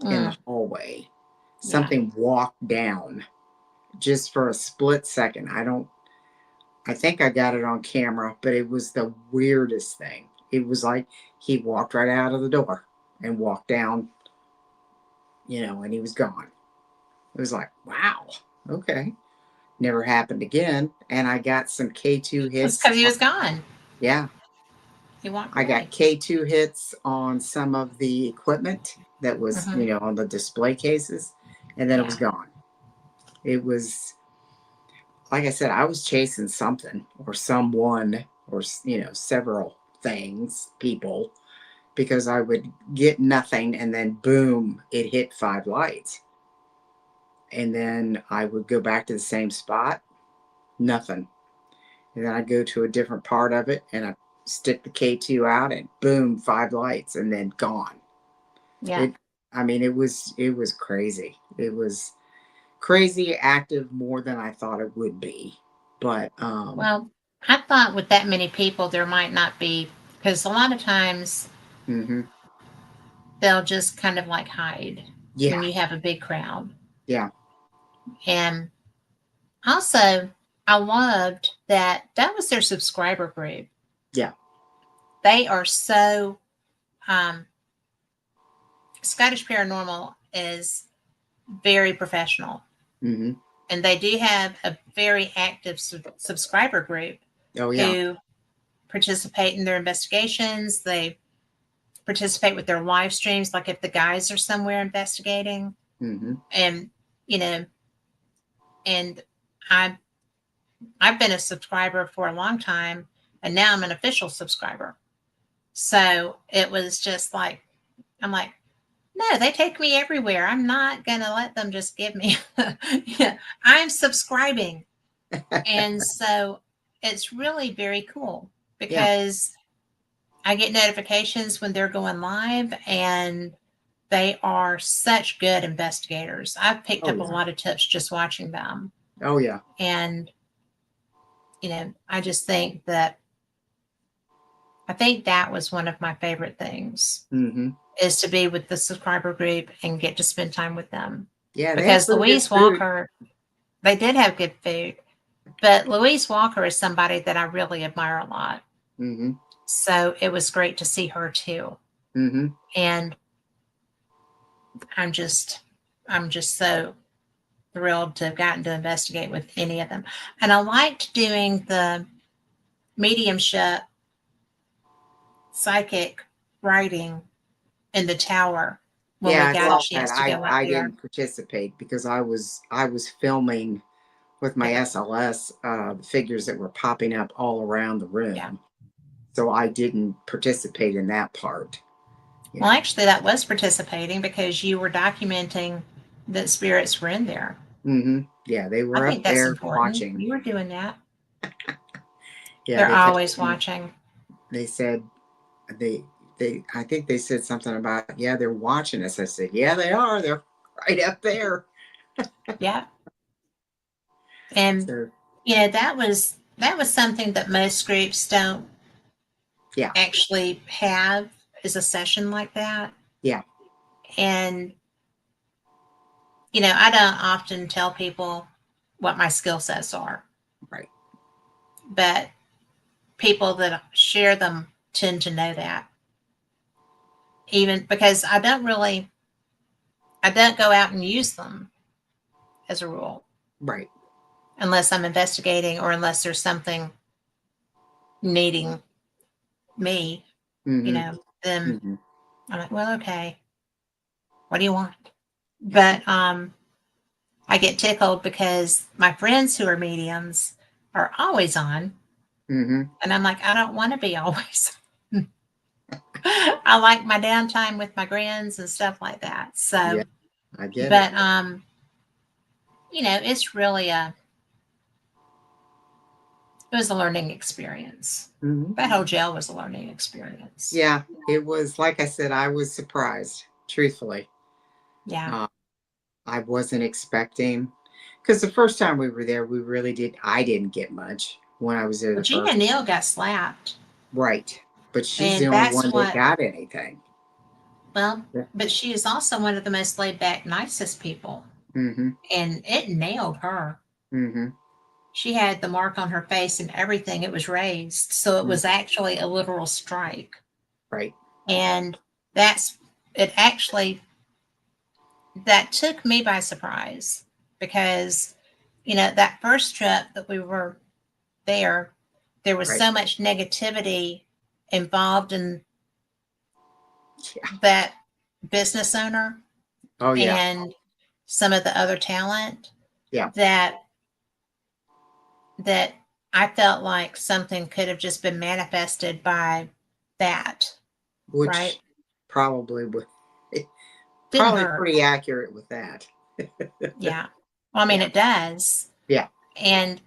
in the
Mm,
hallway.
yeah.
Something walked down just for a split second. I think I got it on camera, but it was the weirdest thing. It was like he walked right out of the door and walked down, and he was gone. It was like, wow, okay. Never happened again. And I got some K2
It's
hits.
because he was gone.
Yeah,
He walked
I got
away.
K2 hits on some of the equipment that was,
Hmm.
on the display cases, and then it was
Yeah.
gone. It was, like I said, I was chasing something or someone or, several things, people, because I would get nothing and then boom, it hit 5 lights. And then I would go back to the same spot, nothing. And then I'd go to a different part of it and I stick the K2 out and boom, 5 lights and then gone.
Yeah.
It I mean, it was crazy. It was crazy active more than I thought it would be. But
Well, I thought with that many people, there might not be, because a lot of times
hmm
they'll just kind of like hide when
yeah,
you have a big crowd.
yeah,
And also, I loved that that was their subscriber group.
yeah.
They are so, um, Scottish Paranormal is very professional.
hmm
And they do have a very active subscriber group
Oh yeah.
who participate in their investigations. They participate with their live streams, like if the guys are somewhere investigating.
hmm
And, you know, and I I've been a subscriber for a long time, and now I'm an official subscriber. So it was just like, I'm like, no, they take me everywhere. I'm not going to let them just give me, yeah, I'm subscribing. And so it's really very cool
Yeah.
because I get notifications when they're going live, and they are such good investigators. I've picked
Oh
up a
yeah.
lot of tips just watching them.
Oh yeah.
And, I just think that I think that was one of my favorite things
hmm
is to be with the subscriber group and get to spend time with them.
Yeah, they have
Because
pretty good
Louise
food.
Walker, they did have good food, but Louise Walker is somebody that I really admire a lot.
hmm
So it was great to see her too.
hmm
And I'm just I'm just so thrilled to have gotten to investigate with any of them. And I liked doing the mediumship psychic writing in the tower when we
Yeah, I
got a
saw that.
chance to
I
go up
I
there.
didn't participate because I was filming with my
Yeah.
SLS figures that were popping up all around the
Yeah.
room. So I didn't participate in that part.
Well,
Yeah.
actually, that was participating because you were documenting that spirits were in there.
Yeah, they
I
were up
think that's
there
important.
watching.
You were doing that.
Yeah,
They're
they kept
always watching.
they said they I think they said something about, yeah, they're watching us. I said, yeah, they are. They're right up there.
Yeah. And
So
that was something that most groups don't
yeah,
actually have is a session like that.
yeah,
And I don't often tell people what my skill sets are,
right.
but people that share them tend to know that. Even because I don't go out and use them as a rule
Right.
unless I'm investigating or unless there's something needing me,
Mm-hmm.
then
Mm-hmm.
I'm like, well, okay, what do you want? But I get tickled because my friends who are mediums are always on,
Mm-hmm.
and I'm like, I don't want to be always. I like my downtime with my grands and stuff like that.
Yeah,
So,
I get it.
but it's really it was a learning experience.
Mm-hmm.
That whole jail was a learning experience.
Yeah, it was like I said, I was surprised, truthfully.
Yeah.
Uh, I wasn't expecting because the first time we were there, we really did. I didn't get much when I was there
Well,
the
Gina
first.
Neal got slapped,
Right. But she's the
and
only
that's
one that
what.
got anything.
Well,
Yeah.
but she is also one of the most laid back, nicest people,
Mm-hmm.
and it nailed her.
Mm-hmm.
She had the mark on her face and everything. It was raised, so it was
Mm-hmm.
actually a literal strike,
Right.
and that's it. Actually, that took me by surprise because that first trip that we were there was
Right.
so much negativity involved in
Yeah.
that business owner
Oh yeah.
and some of the other talent
Yeah.
that that I felt like something could have just been manifested by that, right?
Which probably would
Didn't
probably
hurt.
pretty accurate with that.
Yeah. Well, I mean,
Yeah.
it does.
Yeah.
And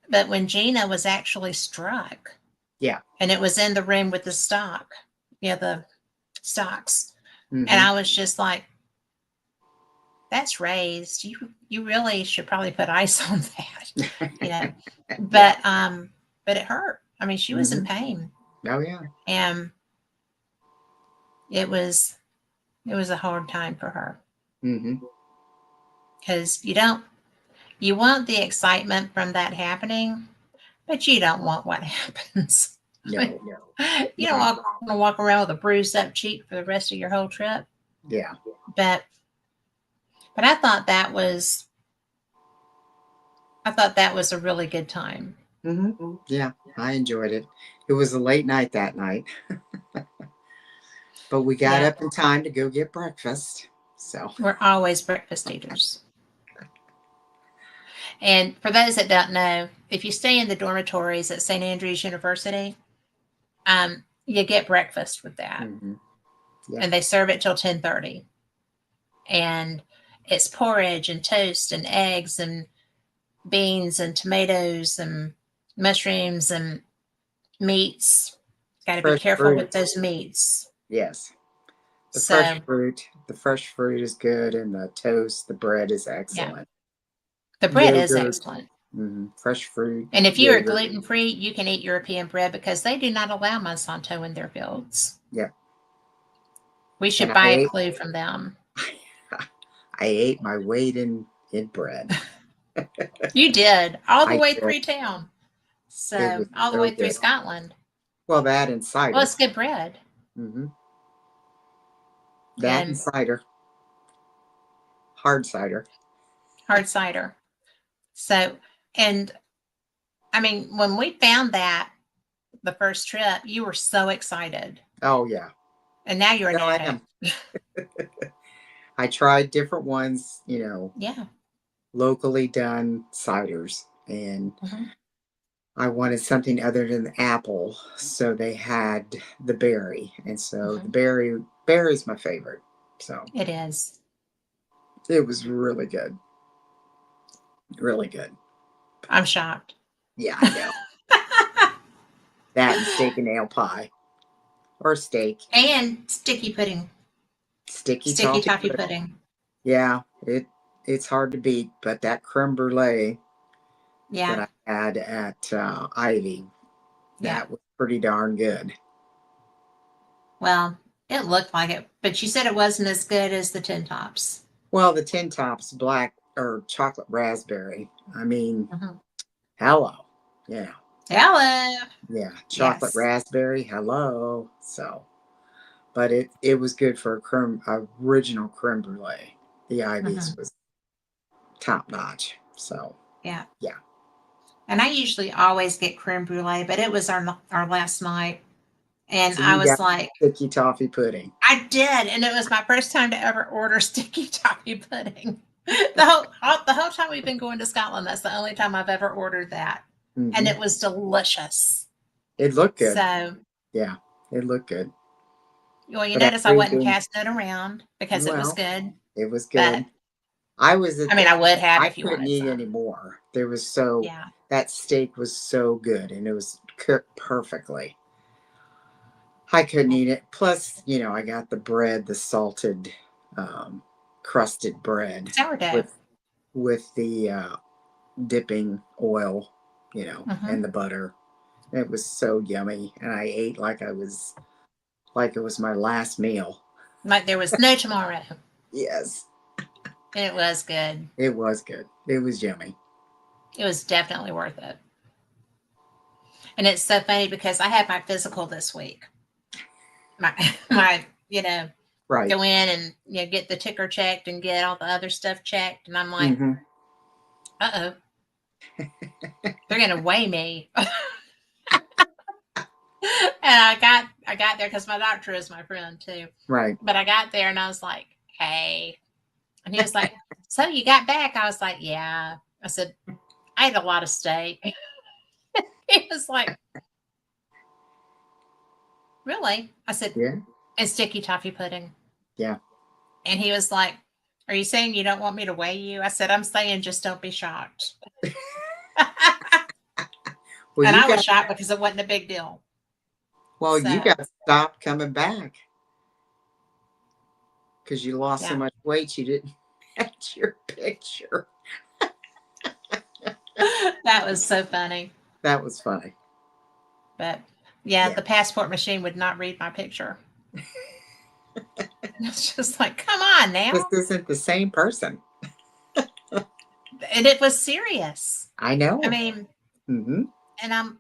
but when Gina was actually struck,
Yeah.
and it was in the room with the stock, the stocks, and
Mm-hmm.
I was just like, that's raised. You really should probably put ice on that, you know.
Yeah.
But it hurt. I mean, she was in
Hmm.
pain,
Oh yeah.
and it was it was a hard time for her
Hmm.
because you want the excitement from that happening, but you don't want what happens.
No.
You don't
Not.
want to walk around with a bruised up cheek for the rest of your whole trip.
Yeah.
But I thought that was a really good time.
Hmm. Yeah. I enjoyed it. It was a late night that night, but we got
Yeah,
up in time to go get breakfast. So.
we're always breakfast eaters. And for those that don't know, if you stay in the dormitories at St. Andrews University, you get breakfast with that,
Hmm. Yeah.
and they serve it till 10:30, and it's porridge and toast and eggs and beans and tomatoes and mushrooms and meats. Got to be
Fresh
careful with
fruit.
those meats.
Yes. The fresh
So
fruit. The fresh fruit is good, and the toast, the bread is
yeah,
excellent.
the bread is
Yogurt.
excellent.
Fresh fruit,
And if you are
yogurt.
gluten free, you can eat European bread because they do not allow Monsanto in their fields.
Yeah.
We
And
should
I
buy a
ate
clue from them.
I ate my weight in bread.
You did all the
I
way
did.
through town.
It
So
was
all the
so
way through
good.
Scotland.
Well, that and
Well,
cider.
it's good bread.
Hmm. That and
And
cider. Hard cider.
hard cider. So, and I mean, when we found that the first trip, you were so excited.
Oh yeah.
And now you're an
No, I
addict.
am. I tried different ones,
Yeah.
locally done ciders, and
Hmm.
I wanted something other than the apple, so they had the berry, and so the
Hmm.
berry's my favorite. So
It is.
it was really good, really good.
I'm shocked.
Yeah, I know. That and steak and ale pie, or steak,
And sticky pudding,
sticky
sticky
toffee
toffee
pudding.
pudding.
Yeah, it's hard to beat, but that creme brulee that
Yeah.
I had at Ivy,
Yeah.
that was pretty darn good.
Well, it looked like it, but you said it wasn't as good as the Tin Tops.
Well, the tin tops black or chocolate raspberry. I mean,
Hmm.
hello, yeah,
Hello.
yeah, chocolate
Yes.
raspberry. Hello. So, but it was good for original creme brulee. The Ivy's
Hmm.
was top notch. So,
Yeah.
yeah.
And I usually always get creme brulee, but it was our last night, and
So
I
you
was
got
like,
sticky toffee pudding.
I did, and it was my first time to ever order sticky toffee pudding. The whole time we've been going to Scotland, that's the only time I've ever ordered that, and
Hmm.
it was delicious.
It looked good.
So,
Yeah, it looked good.
well, you
But
notice I
after
wasn't
eating,
passing it around because it was
well,
good,
it was
but
good. I was
I
at
mean, I would have
I
if you
couldn't
wanted
eat
some.
anymore. There was
Yeah.
that steak was so good, and it was cooked perfectly. I couldn't eat it. Plus, I got the bread, the salted, um, crusted bread
Sourdough.
with the dipping oil,
Hmm.
and the butter. It was so yummy, and I ate like it was my last meal.
Like there was no tomorrow.
Yes,
It was good.
it was good. It was yummy.
It was definitely worth it. And it's so funny because I had my physical this week. My my,
Right.
go in and get the ticker checked and get all the other stuff checked, and I'm like,
Hmm.
uh oh, they're gonna weigh me. And I got there because my doctor is my friend too.
Right.
But I got there and I was like, hey, and he was like, so you got back? I was like, yeah. I said, I ate a lot of steak. He was like, really? I said,
Yeah.
and sticky toffee pudding.
Yeah.
And he was like, are you saying you don't want me to weigh you? I said, I'm saying just don't be shocked.
Well,
And
you
I was
got
shocked because it wasn't a big deal.
you
So,
got stopped coming back because you lost so
yeah.
much weight you didn't. at your picture.
That was so funny.
That was funny.
But yeah,
Yeah.
the passport machine would not read my picture. It's just like, come on
This
now.
isn't the same person.
And it was serious.
I know.
I mean,
Mm-hmm.
and I'm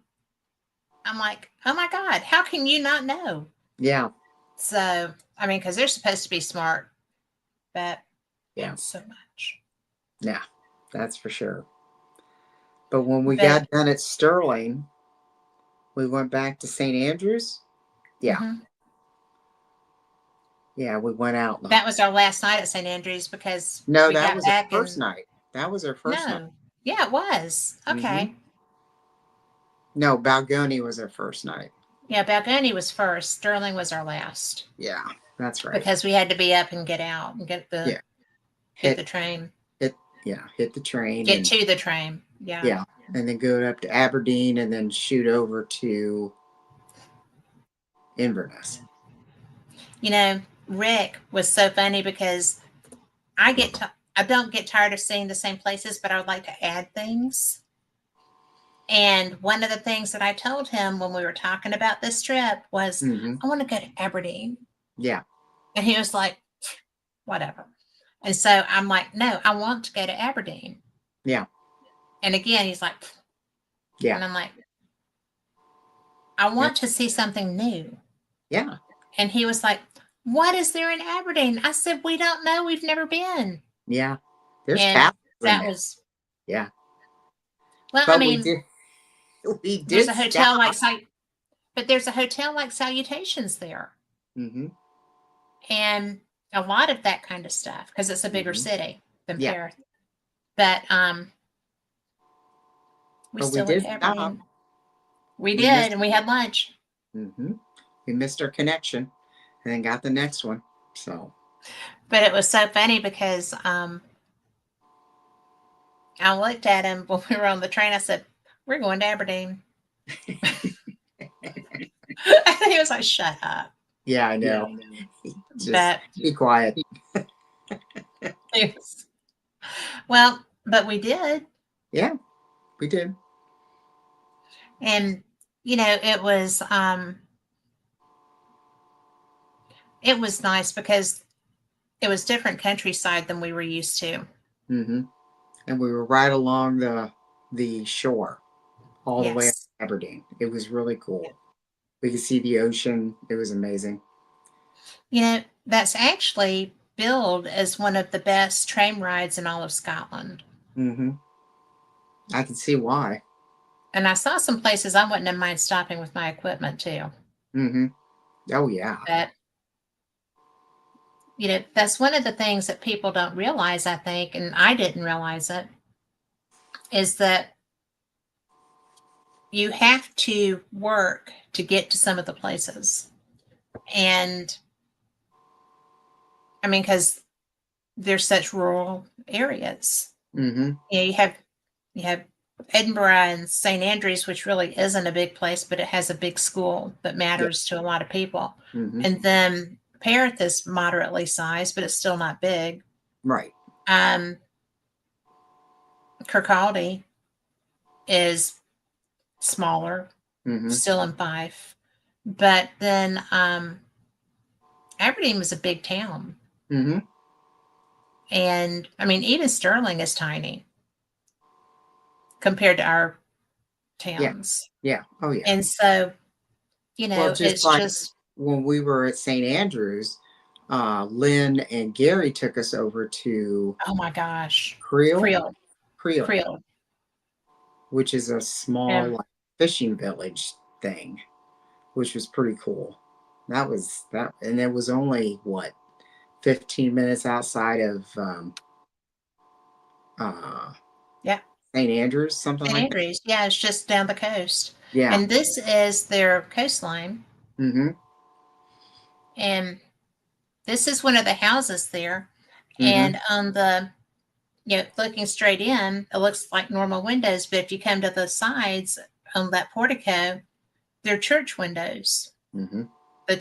like, oh my God, how can you not know?
Yeah.
So, I mean, because they're supposed to be smart, but
Yeah.
not so much.
Yeah. That's for sure. But when we
But
got done at Sterling, we went back to St. Andrews. Yeah.
mhm.
Yeah, we went out.
That was our last night at St. Andrews because
No,
we
that
got
was our
back
first
and
night. That was our first night.
no. Yeah, it was.
Mm-hmm.
Okay.
No, Balgony was our first night.
Yeah, Balgony was first. Sterling was our last.
Yeah, that's right.
Because we had to be up and get out and get the
Hit
the train.
hit the train
Get
and
to the train. Yeah.
and then go up to Aberdeen and then shoot over to Inverness.
You know, Rick was so funny because I don't get tired of seeing the same places, but I would like to add things. And one of the things that I told him when we were talking about this trip was,
Mm-hmm.
I want to go to Aberdeen.
Yeah.
And he was like, whatever. And so I'm like, no, I want to go to Aberdeen.
Yeah.
And again, he's like,
Yeah.
and I'm like, I want to see something new.
Yeah.
And he was like, what is there in Aberdeen? I said, we don't know. We've never been.
Yeah. There's
And
castles in
that
there.
was,
Yeah.
well,
But
I mean,
we did
there's a hotel
stop.
but there's a hotel like Salutations there.
Mm-hmm.
And a lot of that kind of stuff because it's a bigger
Mm-hmm.
city than
Yeah.
Perth. But we
But
still
we
went
did
to
stop.
Aberdeen. We
We
did,
missed
and we had lunch.
Mm-hmm. We missed our connection and then got the next one. So
But it was so funny because I looked at him when we were on the train. I said, we're going to Aberdeen. And he was like, shut up.
yeah, I know. Just
But
be quiet.
well, but we did.
Yeah, we did.
And you know, it was nice because it was different countryside than we were used to.
Mm-hmm. And we were right along the shore all the way up
Yes.
to Aberdeen. It was really cool. We could see the ocean. It was amazing.
You know, that's actually billed as one of the best train rides in all of Scotland.
Mm-hmm. I can see why.
And I saw some places I wouldn't have mind stopping with my equipment too.
Mm-hmm. Oh yeah.
But you know, that's one of the things that people don't realize, I think, and I didn't realize it, is that you have to work to get to some of the places. And I mean, because they're such rural areas.
Mm-hmm.
You know, you have Edinburgh and St. Andrews, which really isn't a big place, but it has a big school that matters to a lot of people.
Mm-hmm.
And then Perth is moderately sized, but it's still not big.
Right.
Kirkcaldy is smaller,
Mm-hmm.
still in Fife. But then Aberdeen was a big town.
Mm-hmm.
And I mean, even Stirling is tiny compared to our towns.
Yeah. Oh yeah.
And so, you know,
Well, just like when we were at St. Andrews, Lynn and Gary took us over to
oh my gosh,
Creel,
Creel.
which is a small like, fishing village thing, which was pretty cool. That was that, and it was only what 15 minutes outside of
Yeah.
St. Andrews, something
St.
like
Andrews. Yeah, it's just down the coast.
that. Yeah.
And this is their coastline.
Mm-hmm.
And this is one of the houses there.
Mm-hmm.
And on the, you know, looking straight in, it looks like normal windows. But if you come to the sides on that portico, they're church windows.
Mm-hmm.
The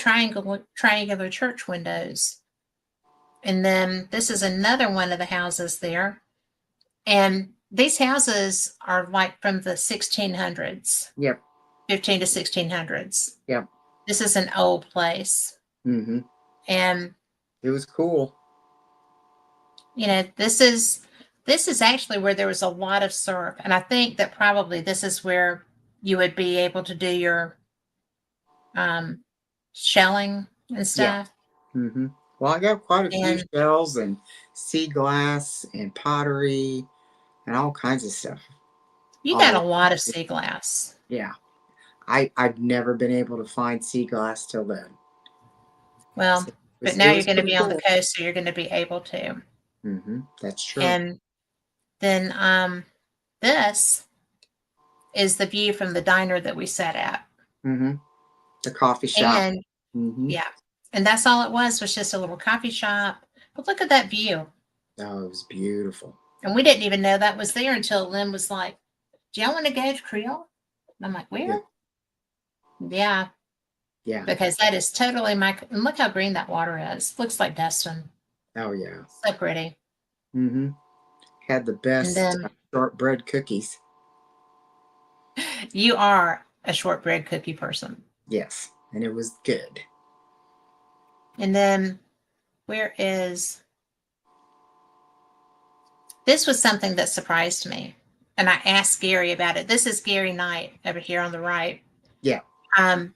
triangular church windows. And then this is another one of the houses there. And these houses are like from the 1600s.
Yep.
15 to 1600s.
Yep.
This is an old place.
Mm-hmm.
And
it was cool.
This is actually where there was a lot of surf. And I think that probably this is where you would be able to do your shelling and stuff.
Yeah. Mm-hmm. Well, I got quite a few
And
shells and sea glass and pottery and all kinds of stuff.
you got a
All
lot of sea glass.
Yeah. I've never been able to find sea glass till then.
Well,
So
but now you're
was
going to
pretty
be on the
cool.
coast, so you're going to be able to.
Mm-hmm. That's true.
And then this is the view from the diner that we sat at.
Mm-hmm. The coffee shop.
And
Mm-hmm.
yeah, and that's all it was just a little coffee shop. But look at that view.
Oh, it was beautiful.
And we didn't even know that was there until Lynn was like, do y'all want to go to Creole? And I'm like, where? Yeah.
Yeah.
Because that is totally and look how green that water is. Looks like Destin.
Oh, yeah.
So pretty.
Mm-hmm. Had the best shortbread cookies.
You are a shortbread cookie person.
Yes. And it was good.
And then this was something that surprised me. And I asked Gary about it. This is Gary Knight over here on the right.
Yeah.
And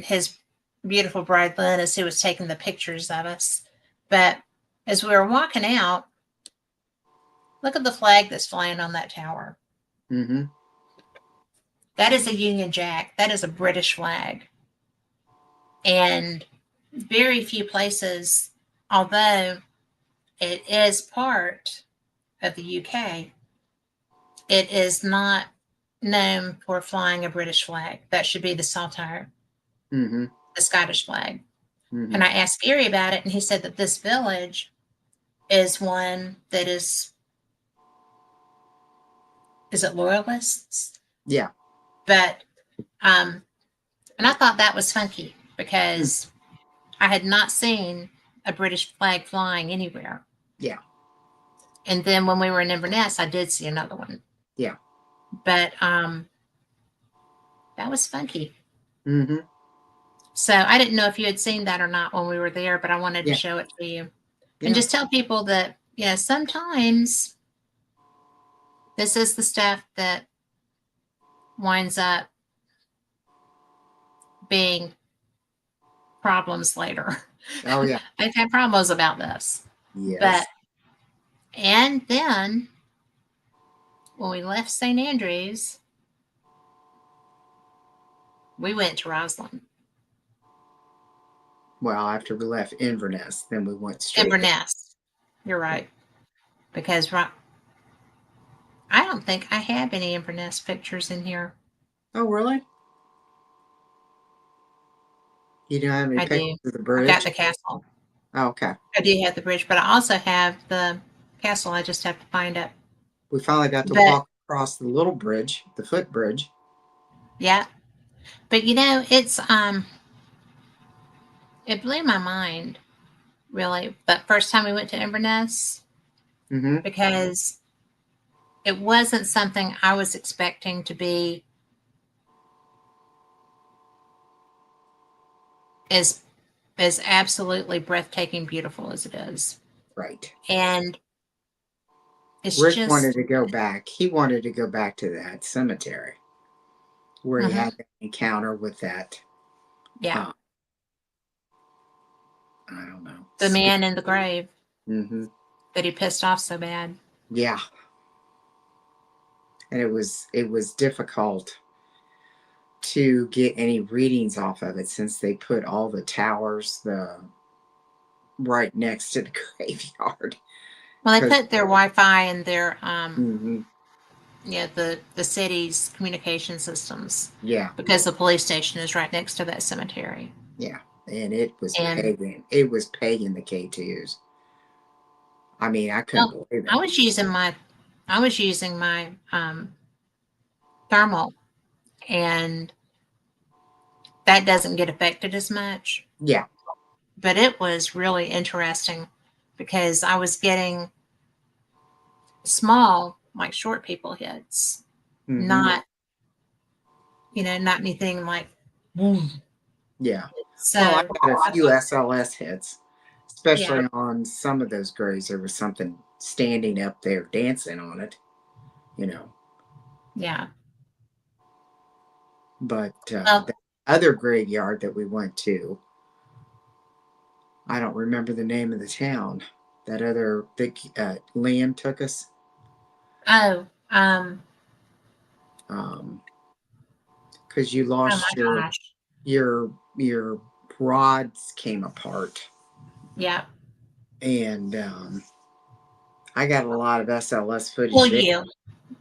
his beautiful bride Lynn is who was taking the pictures of us. But as we were walking out, look at the flag that's flying on that tower.
Mm-hmm.
That is a Union Jack. That is a British flag. And very few places, although it is part of the UK, it is not known for flying a British flag. That should be the Saltire,
Mm-hmm.
the Scottish flag.
Mm-hmm.
And I asked Gary about it, and he said that this village is one that is it loyalists?
Yeah.
But, and I thought that was funky because I had not seen a British flag flying anywhere.
Yeah.
And then when we were in Inverness, I did see another one.
Yeah.
But that was funky.
Mm-hmm.
So I didn't know if you had seen that or not when we were there, but I wanted to show it to you. And just tell people that, sometimes this is the stuff that winds up being problems later.
Oh, yeah.
I've had problems about this.
Yes.
And then when we left St. Andrews, we went to Roslyn.
Well, after we left Inverness, then we went straight.
Inverness. You're right. Because I don't think I have any Inverness pictures in here.
Oh, really? You don't have any pictures of the bridge?
I got the castle.
Oh, okay.
I do have the bridge, but I also have the castle. I just have to find it.
We finally got to walk across the little bridge, the footbridge.
Yeah. But it's it blew my mind, really, that first time we went to Inverness, because it wasn't something I was expecting to be as absolutely breathtaking beautiful as it is.
Right.
And
Rick wanted to go back. He wanted to go back to that cemetery where he had that encounter with that.
Yeah.
I don't know.
The man in the grave.
Mm-hmm.
That he pissed off so bad.
Yeah. And it was difficult to get any readings off of it since they put all the towers right next to the graveyard.
Well, they put their Wi-Fi and their the city's communication systems.
Yeah.
Because the police station is right next to that cemetery.
Yeah. And it was pagan. It was pagan, the K2s. I mean, I couldn't believe it.
I was using my thermal, and that doesn't get affected as much.
Yeah.
But it was really interesting because I was getting small, like short people hits, not, not anything like,
yeah.
so.
Well, I got a few SLS hits,
Yeah,
especially on some of those graves. There was something standing up there dancing on it, you know.
yeah.
But
Well,
the other graveyard that we went to, I don't remember the name of the town. That other big Liam took us.
oh,
Because you
oh
lost
my gosh.
your rods came apart,
Yeah.
and I got a lot of SLS
Pull
footage there.
you.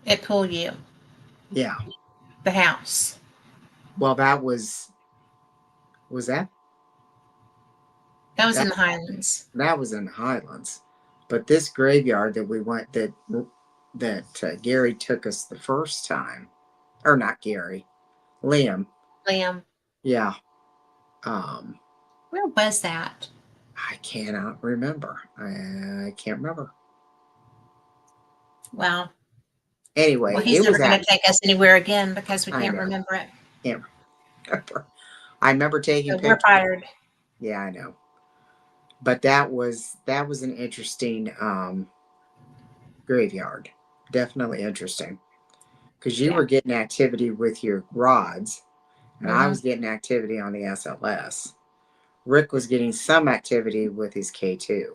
It pull you.
Yeah.
The house.
Well, that was that
That was in
that
the Highlands.
that was in the Highlands, but this graveyard that we went that Gary took us the first time, or not Gary, Liam.
Liam.
Yeah. Um,
Where was that?
I cannot remember. I can't remember.
Well,
Anyway,
he's
it
never
was
going
at.
to take us anywhere again because we
I
can't
know.
remember it.
Can't remember. I remember taking
So we're
pictures.
fired.
Yeah, I know. But that was an interesting graveyard. Definitely interesting because you
Yeah.
were getting activity with your rods, and I
Mm-hmm.
was getting activity on the SLS. Rick was getting some activity with his K2.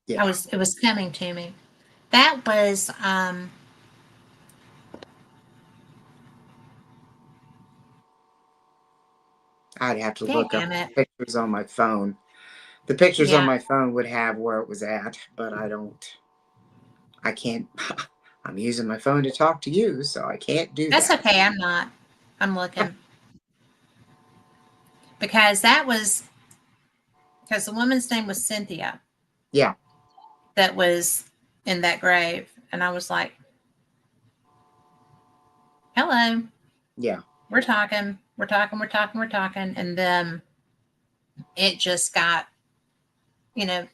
Yeah,
It was coming to me. That was,
I'd have to look up
damn it.
pictures on my phone. The pictures on
Yeah.
my phone would have where it was at, but I don't. I can't. I'm using my phone to talk to you, so I can't do
That's
that.
okay. I'm not. I'm looking. Because because the woman's name was Cynthia
Yeah,
that was in that grave. And I was like, hello,
yeah.
we're talking, we're talking, we're talking, we're talking. And then it just got, you know,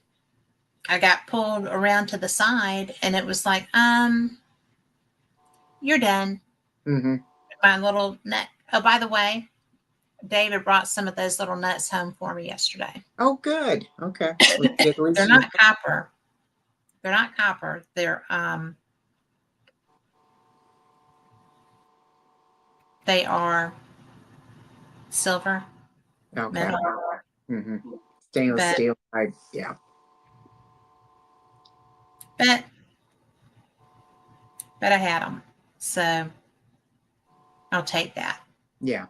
I got pulled around to the side and it was like, you're done.
Mm-hmm.
My little nut. Oh, by the way, David brought some of those little nuts home for me yesterday.
Oh, good. Okay. Well, at
They're
least you.
not copper. They're not copper. They are silver,
Okay.
metal,
Mm-hmm. Stainless
but
steel. Yeah.
but but I had them, so I'll take that.
Yeah.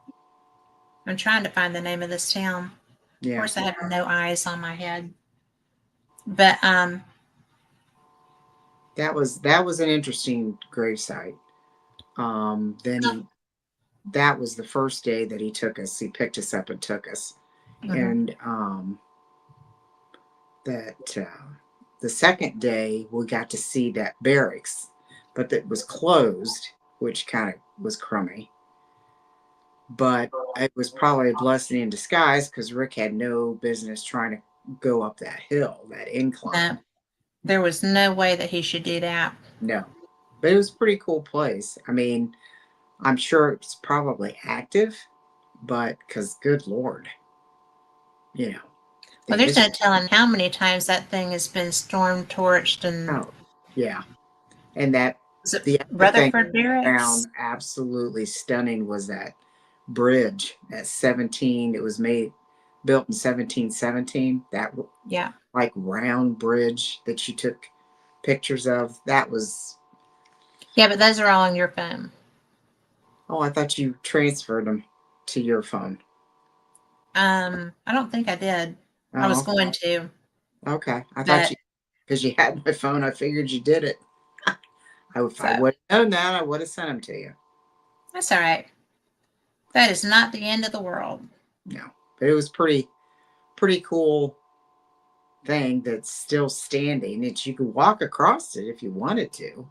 I'm trying to find the name of this town. Of
Yeah.
course, I have no eyes on my head, but
That was an interesting gravesite. Then that was the first day that he took us. He picked us up and took us,
mhm.
and that the second day we got to see that barracks, but that was closed, which kind of was crummy. But it was probably a blessing in disguise because Rick had no business trying to go up that hill, that incline.
No, there was no way that he should do that.
No, but it was a pretty cool place. I mean, I'm sure it's probably active, but because good Lord, you know, the
Well, there's no
history.
telling how many times that thing has been storm torched and
Oh, yeah. And that
was it
the other thing
Rutherford
I
Barracks?
found absolutely stunning was that bridge at 17. It was built in 1717. That
Yeah.
like round bridge that you took pictures of. That was.
Yeah, but those are all on your phone.
Oh, I thought you transferred them to your phone.
I don't think I did. I was
Oh,
going to,
okay. I thought
but
you, because you had my phone, I figured you did it. If I
so
would have known that, I would have sent them to you.
that's all right. That is not the end of the world.
No, but it was pretty cool thing that's still standing. That you could walk across it if you wanted to.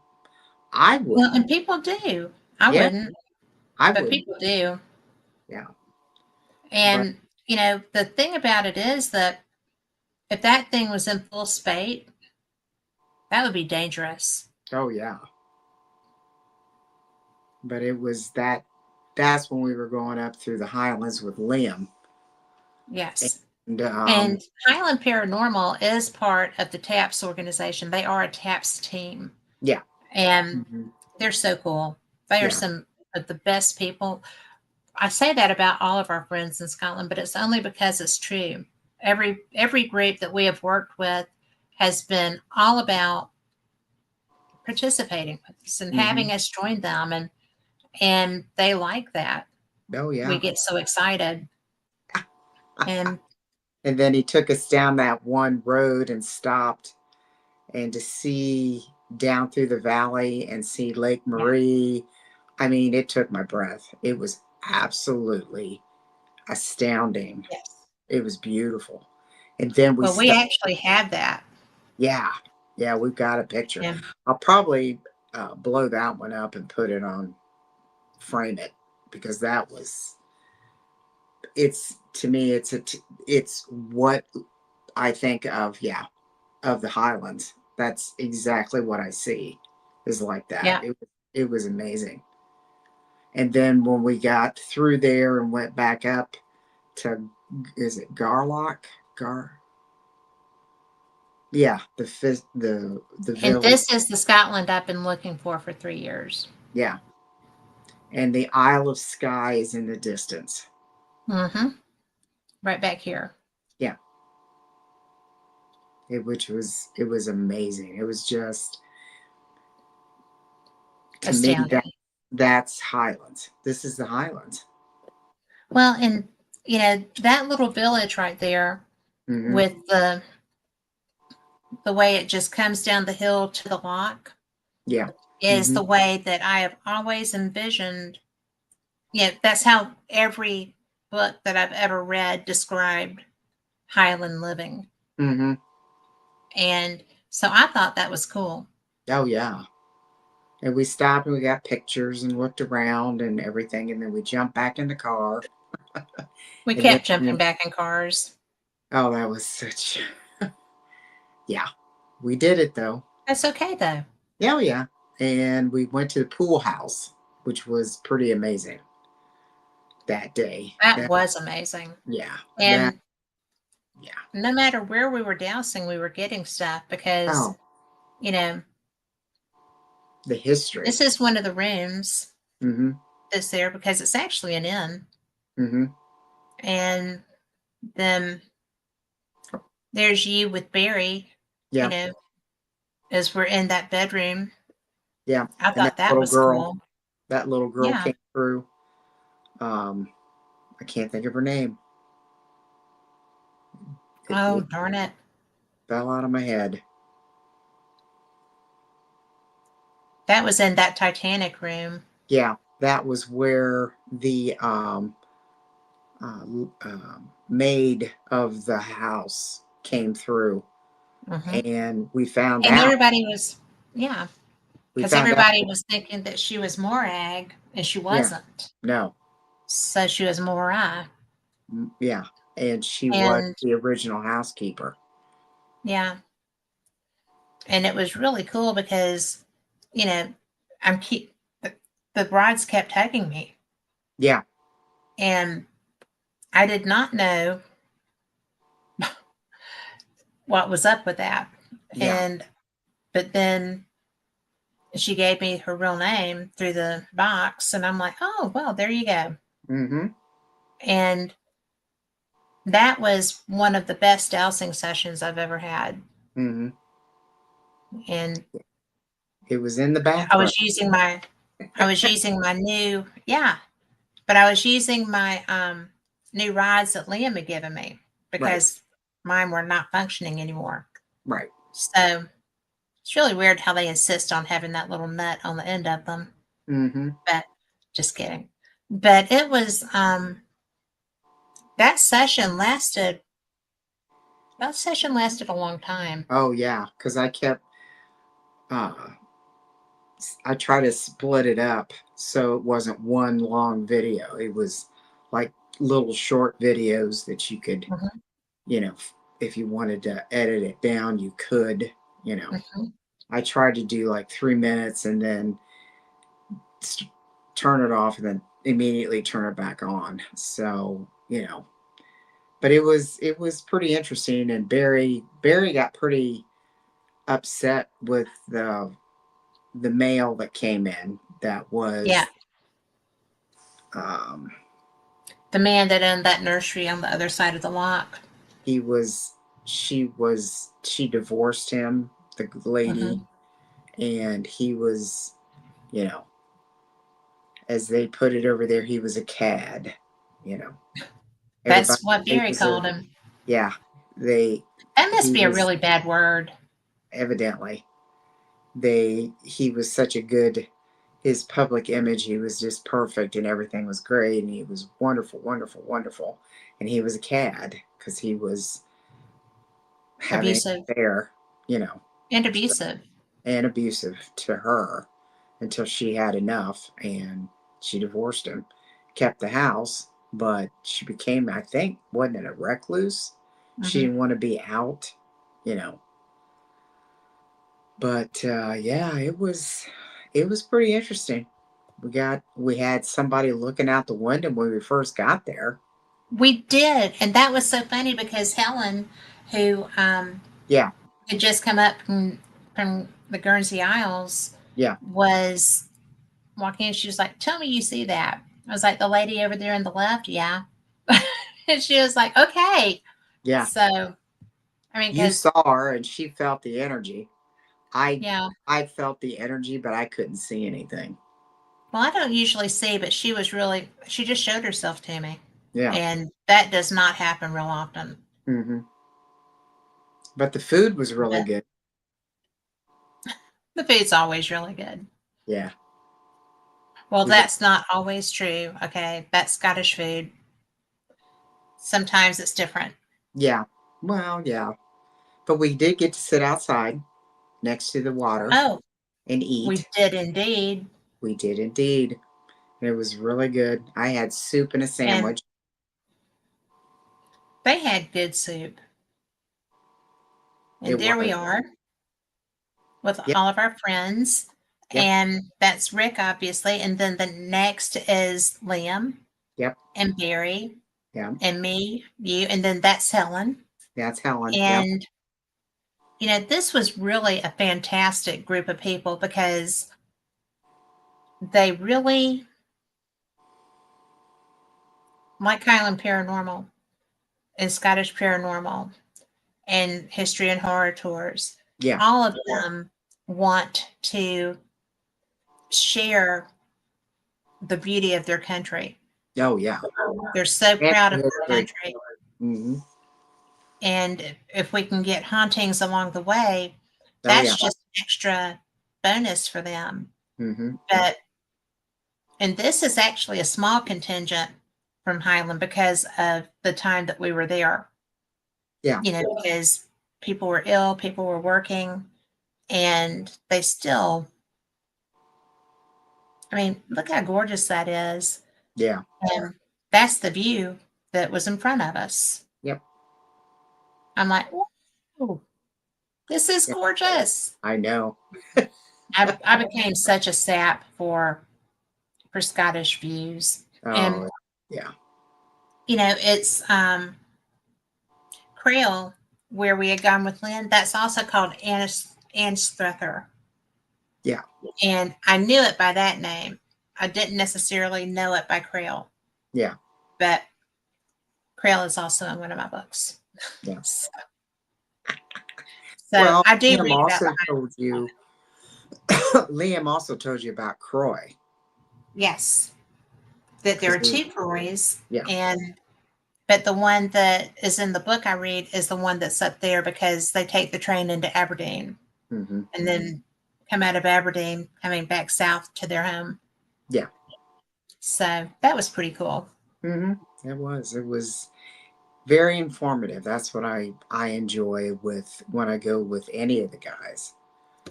I
Well,
wouldn't.
and people do. I
Yeah,
wouldn't,
I
but
wouldn't.
people do.
Yeah, but
And, the thing about it is that if that thing was in full spate, that would be dangerous.
Oh yeah. But it was that's when we were going up through the Highlands with Liam.
Yes.
And
And Highland Paranormal is part of the TAPS organization. They are a TAPS team.
yeah.
And
Mhm.
they're so cool. They are
Yeah.
some of the best people. I say that about all of our friends in Scotland, but it's only because it's true. Every group that we have worked with has been all about participating with us and
Mhm.
having us join them, and they like that.
Oh
We
yeah.
get so excited. And
And then he took us down that one road and stopped, and to see down through the valley and see Lake
yeah,
Marie. I mean, it took my breath. It was absolutely astounding.
yes.
It was beautiful. And then we
Well, we
stopped.
actually have that.
Yeah. Yeah, we've got a picture.
And
I'll probably blow that one up and put it on, frame it, because that was, it's, to me, it's what I think of, yeah, of the Highlands. That's exactly what I see is like that.
yeah.
It was amazing. And then when we got through there and went back up to, is it Garlock? Yeah, the
And
village.
this is the Scotland I've been looking for 3 years.
Yeah, and the Isle of Skye is in the distance.
Mm-hmm. Right back here.
Yeah, it was amazing. It was just, to me,
Astounding.
that's Highlands. This is the Highlands.
Well, and that little village right there
Mm-hmm.
with the way it just comes down the hill to the lock
Yeah.
is
Mm-hmm.
the way that I have always envisioned. Yeah, that's how every book that I've ever read described Highland living.
Mm-hmm.
And so I thought that was cool.
Oh yeah. And we stopped and we got pictures and looked around and everything, and then we jumped back in the car.
We
And
kept jumping
then,
back in cars.
oh, that was such, yeah. We did it though.
That's okay though.
Yeah, oh, yeah. And we went to the pool house, which was pretty amazing that day.
That
That,
was amazing.
yeah, that,
And
yeah.
no matter where we were dousing, we were getting stuff because,
Oh,
you know,
the history.
this is one of the rooms
Mm-hmm.
that's there because it's actually an inn.
Mm-hmm.
And then there's you with Barry, you
Yeah,
know, as we're in that bedroom.
yeah.
I
And
thought that was cool.
that little girl
Yeah.
came through. Um, I can't think of her name.
Oh,
It
darn it.
fell out of my head.
That was in that Titanic room.
Yeah, that was where the maid of the house came through,
Hmm.
and we found
And
out.
everybody was, yeah,
We
because
found out.
everybody was thinking that she was Morag, and she
Yeah,
wasn't.
no,
So she was Morai.
yeah, and she was
And
the original housekeeper.
yeah, and it was really cool because, you know, I'm keep the brides kept hugging me,
Yeah,
and I did not know what was up with that.
yeah,
And but then she gave me her real name through the box, and I'm like, oh well, there you go.
mm-hmm,
And that was one of the best dowsing sessions I've ever had.
mm-hmm.
And
It was in the
I
bathroom.
was using my I was using my new, yeah, but I was using my new rides that Liam had given me
Right,
because mine were not functioning anymore.
right.
So it's really weird how they insist on having that little nut on the end of them.
Mm-hmm.
But just kidding. But it was that session lasted a long time.
Oh yeah, because uh, I try to split it up so it wasn't one long video. It was like little short videos that you could,
Mhm.
you know, if you wanted to edit it down, you could, you know.
Mhm.
I tried to do like 3 minutes and then turn it off and then immediately turn it back on. So, you know, but it was pretty interesting. And Barry got pretty upset with the mail that came in that
Yeah.
was um
The man that owned that nursery on the other side of the lock.
he was she divorced him, the lady,
Hmm.
and he was, you know, as they put it over there, he was a cad, you know. Everybody
That's what
he
Barry
was a
called him.
yeah, they
That must
he
be a
was
really bad word.
evidently he was such a good, his public image, he was just perfect and everything was great and he was wonderful, wonderful, wonderful. And he was a cad because he was having an
Abusive
affair, you know,
and abusive.
and abusive to her until she had enough and she divorced him, kept the house, but she became, I think, wasn't it a recluse? She
Hmm.
didn't want to be out, you know. But yeah, it was pretty interesting. We had somebody looking out the window when we first got there.
We did, and that was so funny because Helen, who
Yeah,
had just come up from the Guernsey Isles,
yeah,
was walking in. She was like, "Tell me you see that." I was like, "The lady over there on the left, yeah." And she was like, "Okay."
yeah.
So, I mean,
You
because
saw her and she felt the energy. I
yeah,
I felt the energy, but I couldn't see anything.
well, I don't usually see, but she just showed herself to me,
Yeah.
and that does not happen real often.
Hmm. But the food was really
But
good.
the food's always really good.
Yeah.
Well,
We got
that's not always true. Okay, that's Scottish food. Sometimes it's different.
yeah. Well, yeah. But we did get to sit outside next to the water
Oh,
and
we
eat.
did indeed.
We did indeed. It was really good. I had soup and a
And
sandwich.
they had good soup.
It
And there
was.
we are with
Yep.
all of our friends.
Yep.
And that's Rick, obviously. And then the next is Liam
Yep.
and Barry
Yeah.
and me, you. And then that's Helen.
That's Helen. Yep.
And, this was really a fantastic group of people because they really, like Highland Paranormal and Scottish Paranormal and History and Horror Tours,
Yeah.
all of them want to share the beauty of their country.
Oh yeah.
They're so
And
proud of their
history.
country.
Hmm.
And if we can get hauntings along the way,
Oh yeah.
that's just extra bonus for them.
Hmm.
But and this is actually a small contingent from Highland because of the time that we were there.
Yeah.
Because people were ill, people were working, and they still, I mean, look how gorgeous that is.
Yeah.
And that's the view that was in front of us.
Yep.
I'm like, "Whoa, this is
Yeah.
gorgeous."
I know.
I became such a sap for Scottish views. And
Oh yeah.
it's Creole where we had gone with Lynn. That's also called Anstruther.
Yeah.
And I knew it by that name. I didn't necessarily know it by Creole,
Yeah.
but Creole is also in one of my books.
Yeah.
So
Well,
I do
Liam
read about
also
the
told you. Liam also told you about Croy.
yes, that there
'Cause
are two Croys,
yeah.
but the one that is in the book I read is the one that's up there because they take the train into Aberdeen
Hmm.
and then come out of Aberdeen, coming back south to their home.
Yeah.
So that was pretty cool.
Hmm. It was. It was very informative. That's what I enjoy with when I go with any of the guys.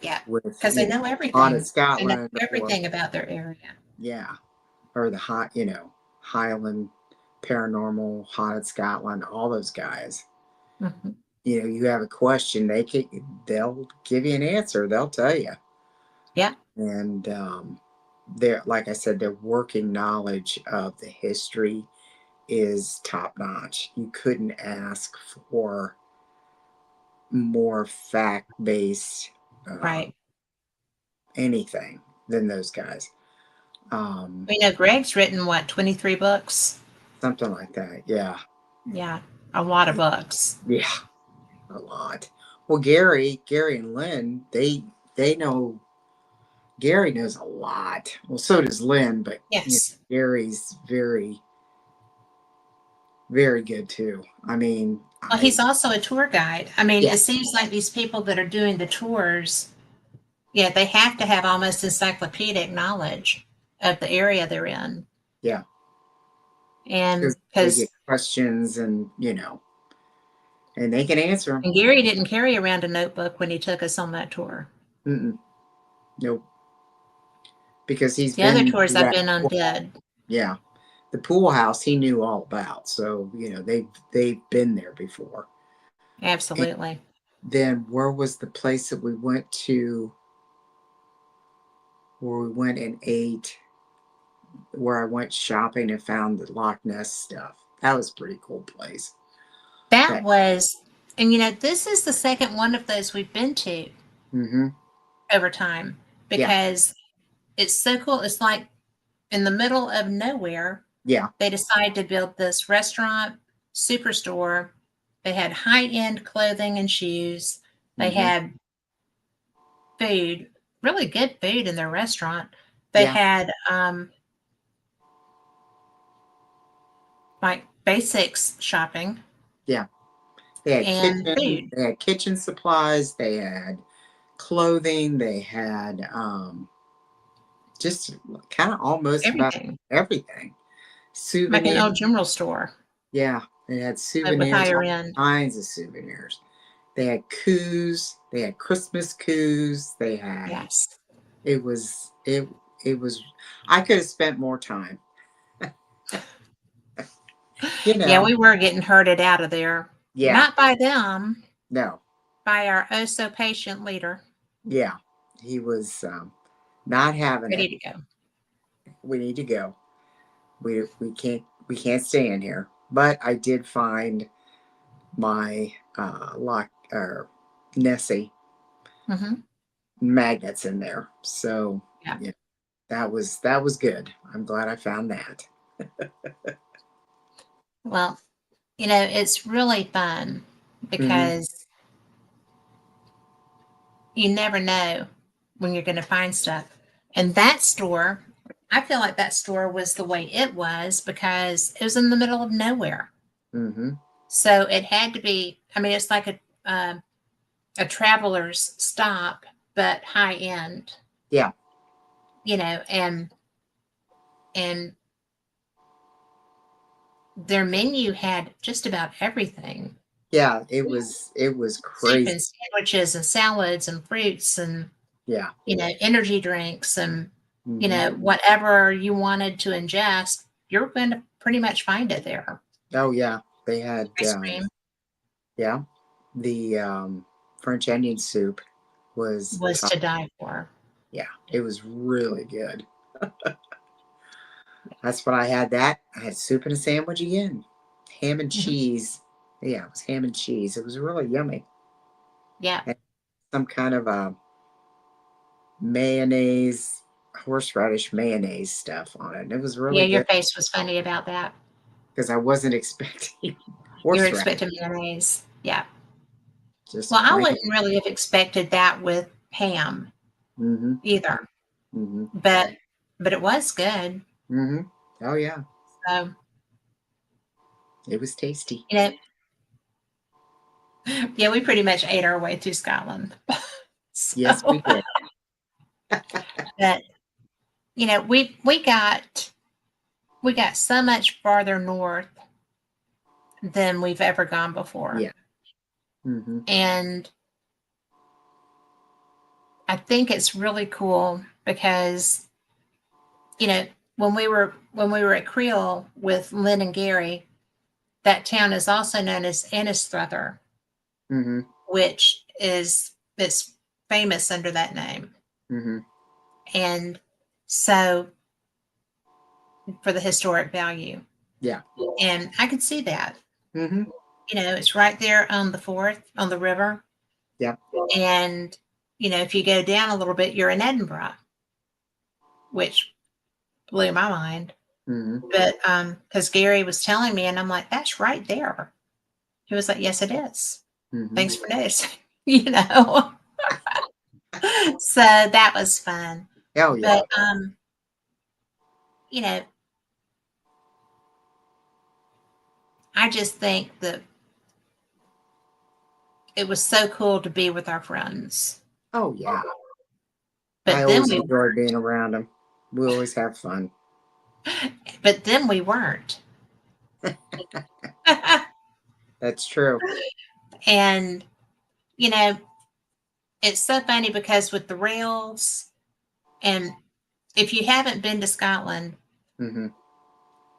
Yeah,
With
because they know
Haunted
everything. They know
Scotland or
everything about their area.
yeah, or the Highland Paranormal, Haunted Scotland, all those guys.
Mhm.
you have a question, they'll give you an answer. They'll tell you.
Yeah.
And like I said, their working knowledge of the history is top notch. You couldn't ask for more fact based
Right.
anything than those guys. Um,
We know Greg's written what, 23 books?
Something like that. Yeah.
Yeah, a lot of books.
Yeah. A lot. Well, Gary and Lynn, they know. Gary knows a lot. Well, so does Lynn, but
Yes.
Gary's very, very good too. I mean,
Well, he's also a tour guide. I mean,
yeah,
it seems like these people that are doing the tours, yeah, they have to have almost encyclopedic knowledge of the area they're in.
yeah,
And
because they
because
get questions and and they can answer them.
and Gary didn't carry around a notebook when he took us on that tour.
Mm-mm, nope, because he's
The other
been
tours
through
I've
that.
been on did.
Yeah, the pool house he knew all about. So they've been there before. And
Absolutely.
then where was the place that we went to? Where we went and ate, where I went shopping and found the Loch Ness stuff. That was a pretty cool place.
That
That
was, and this is the second one of those we've been to
mm-hmm.
over time
Yeah,
because it's so cool. It's like in the middle of nowhere,
yeah,
they decided to build this restaurant superstore. They had high-end clothing and shoes. They
mm-hmm.
had food, really good food in their restaurant. They
Yeah,
had like basics shopping
yeah. They had
and food.
kitchen supplies, they had clothing, they had just kind of almost about
Everything.
everything.
Like an
Souvenirs.
old general store,
Yeah, they had
but with
souvenirs,
higher
all
end.
kinds of souvenirs. They had coups, they had Christmas coups, they had
Yes.
it was it was I could have spent more time. You
Yeah,
know.
we were getting herded out of there.
Yeah.
Not by them,
No.
by our oh so patient leader.
Yeah. He was not having it.
Ready to go.
We need to go. We can't stay in here. But I did find my lock or Nessie
Hmm.
magnets in there. So
Yeah.
yeah, that was good. I'm glad I found that.
Well, it's really fun
Hmm.
because you never know when you're going to find stuff. And that store, I feel like that store was the way it was because it was in the middle of nowhere.
Hmm.
So it had to be, I mean, it's like a traveler's stop, but high end,
Yeah.
and their menu had just about everything.
Yeah. It was
Soup
crazy.
and sandwiches and salads and fruits and
Yeah.
energy drinks and
Hmm.
whatever you wanted to ingest, you're going to pretty much find it there.
Oh yeah. They had
Ice cream
yeah. The French onion soup was
was
top.
to die for.
Yeah, it was really good. That's what I had. That I had soup and a sandwich again, ham and
Mhm.
cheese. Yeah, it was ham and cheese. It was really yummy.
Yeah.
And some kind of a mayonnaise, horseradish mayonnaise stuff on it. And it was
Yeah,
really
your
good
face was funny about that.
because I wasn't expecting
You were
horseradish.
expecting mayonnaise. Yeah. Well,
Just
I
plain.
wouldn't really have expected that with ham
Mm-hmm.
either,
Mm-hmm.
but it was good.
Mm-hmm. Oh yeah,
So,
it was tasty.
you know, yeah, we pretty much ate our way through Scotland.
Yes, we
So,
did.
but we got so much farther north than we've ever gone before.
Yeah. Mm-hmm.
And I think it's really cool because, when we were at Creole with Lynn and Gary, that town is also known as Ennisthrether.
Mm-hmm.
which it's famous under that name.
Mm-hmm.
And so for the historic value.
Yeah.
And I could see that.
Mm-hmm.
It's right there on the 4th, on the river.
Yeah.
And, if you go down a little bit, you're in Edinburgh, which blew my mind.
Mm-hmm.
But because Gary was telling me, and I'm like, that's right there. He was like, yes, it is.
Mm-hmm.
Thanks for noticing, So that was fun.
Oh, yeah.
But, I just think that it was so cool to be with our friends.
Oh, yeah.
But
I
then
always enjoyed being around them. We always have fun.
we weren't.
That's true.
And, it's so funny because with the rails, and if you haven't been to Scotland,
Mm-hmm.